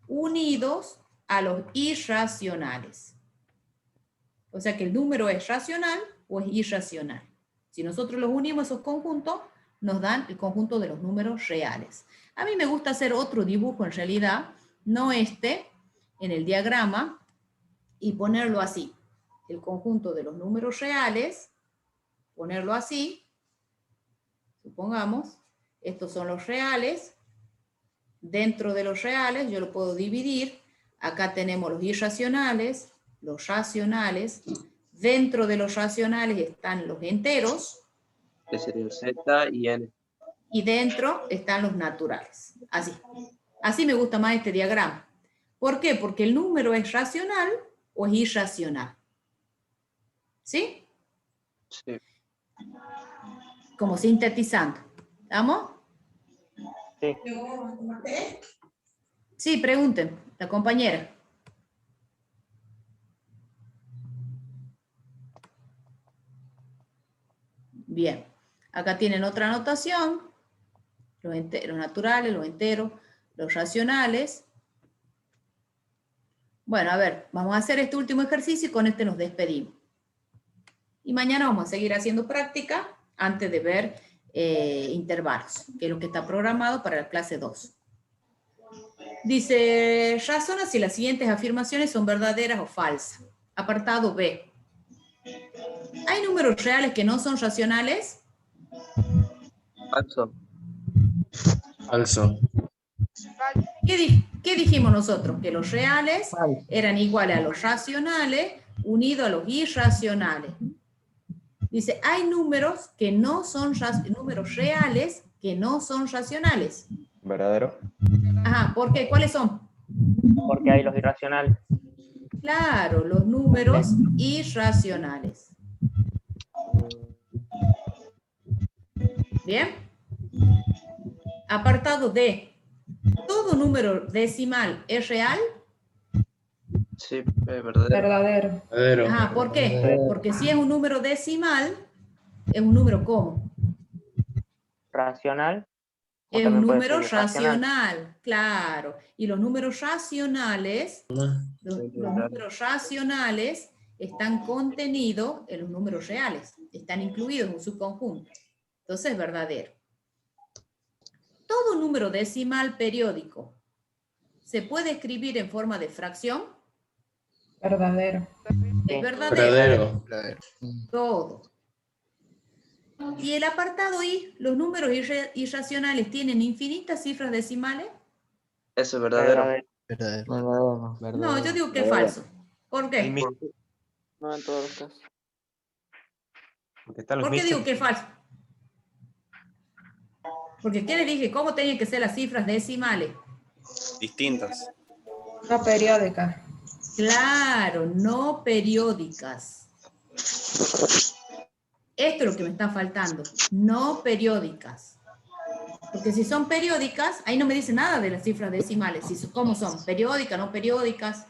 unidos a los irracionales. O sea que el número es racional o es irracional. Si nosotros los unimos esos conjuntos, nos dan el conjunto de los números reales. A mí me gusta hacer otro dibujo en realidad, no este, en el diagrama, y ponerlo así. El conjunto de los números reales, ponerlo así, supongamos, estos son los reales, dentro de los reales yo lo puedo dividir, acá tenemos los irracionales, los racionales, dentro de los racionales están los enteros, Que sería Z y N. y dentro están los naturales. Así. Así me gusta más este diagrama. ¿Por qué? Porque el número es racional o es irracional. ¿Sí? Sí. Como sintetizando. ¿Estamos? Sí. Sí, pregunten, la compañera. Bien. Acá tienen otra anotación. Los naturales, los enteros, los racionales. Bueno, a ver, vamos a hacer este último ejercicio y con este nos despedimos. Y mañana vamos a seguir haciendo práctica antes de ver intervalos, que es lo que está programado para la clase 2. Dice, razona si las siguientes afirmaciones son verdaderas o falsas. Apartado B. ¿Hay números reales que no son racionales? Falso. Falso. ¿Qué dijimos nosotros? Que los reales eran iguales a los racionales unidos a los irracionales. Dice, hay números que no son números reales que no son racionales. ¿Verdadero? Ajá, ¿por qué? ¿Cuáles son? Porque hay los irracionales. Claro, los números irracionales. Bien. Apartado D. ¿Todo número decimal es real? Sí, es verdadero. Verdadero. Verdadero. Ajá, ¿por qué? Porque si es un número decimal, es un número ¿cómo? Racional. o Es también un puede número ser irracional. racional, claro. Y los números racionales, los números racionales están contenidos en los números reales, están incluidos en un subconjunto. Entonces es verdadero. Todo número decimal periódico se puede escribir en forma de fracción. Verdadero. Es verdadero. Verdadero. Todo. Y el apartado I, los números irracionales tienen infinitas cifras decimales. Eso es verdadero. Verdadero. No, yo digo que es falso. ¿Por qué? No en todos los casos. ¿Por qué digo que es falso? Porque ¿qué le dije? ¿Cómo tenían que ser las cifras decimales? Distintas. No periódica. Claro, no periódicas. Esto es lo que me está faltando, no periódicas. Porque si son periódicas, ahí no me dice nada de las cifras decimales, cómo son, periódicas, no periódicas.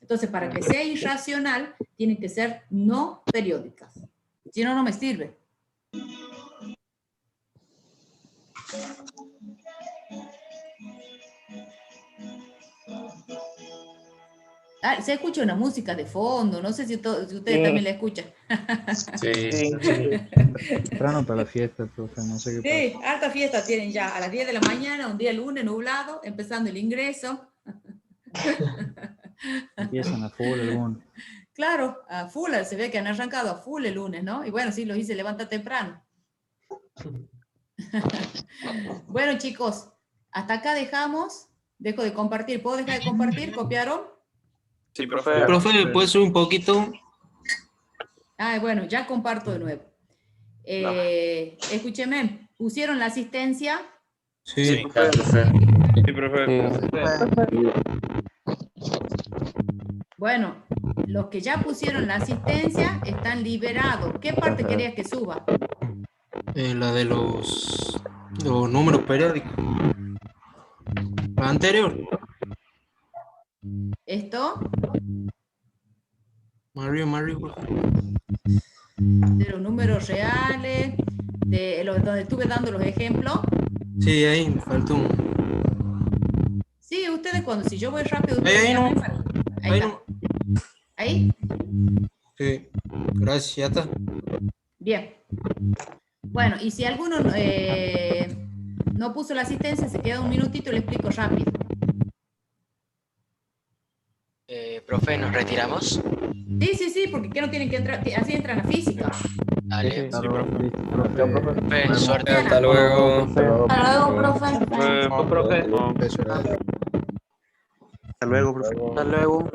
Entonces, para que sea irracional, tienen que ser no periódicas. Si no, no me sirve. Ah, se escucha una música de fondo, no sé si ustedes también la escuchan. Sí. Temprano para la fiesta, profe, no sé qué Sí, harta fiesta tienen ya, a las 10 de la mañana, un día lunes nublado, empezando el ingreso. Empiezan a full algunos. Claro, a full, se ve que han arrancado a full el lunes, ¿no? Y bueno, sí, lo hice, levanta temprano. Bueno, chicos, hasta acá dejamos. Dejo de compartir. ¿Puedo dejar de compartir? ¿Copiaron? Sí, profe. Profe, ¿puede subir un poquito? Ah, bueno, ya comparto de nuevo. Escúcheme, ¿pusieron la asistencia? Sí, profe. Sí, profe. Bueno, los que ya pusieron la asistencia están liberados. ¿Qué parte querías que suba? La de los números periódicos. La anterior. ¿Esto? Mario, por favor. De los números reales, de donde estuve dando los ejemplos. Sí, ahí me faltó un... Sí, ustedes cuando, si yo voy rápido... Ahí no. Ahí está. ¿Ahí? Sí, gracias, ya está. Bien. Bueno, y si alguno no puso la asistencia, se queda un minutito y le explico rápido. Profe, ¿nos retiramos? Sí, porque ¿qué no tienen que entrar? Así entran a física. Dale. Sí, profe. Profe, suerte. Hasta luego. Hasta luego, profe. Hasta luego, profe. Hasta luego.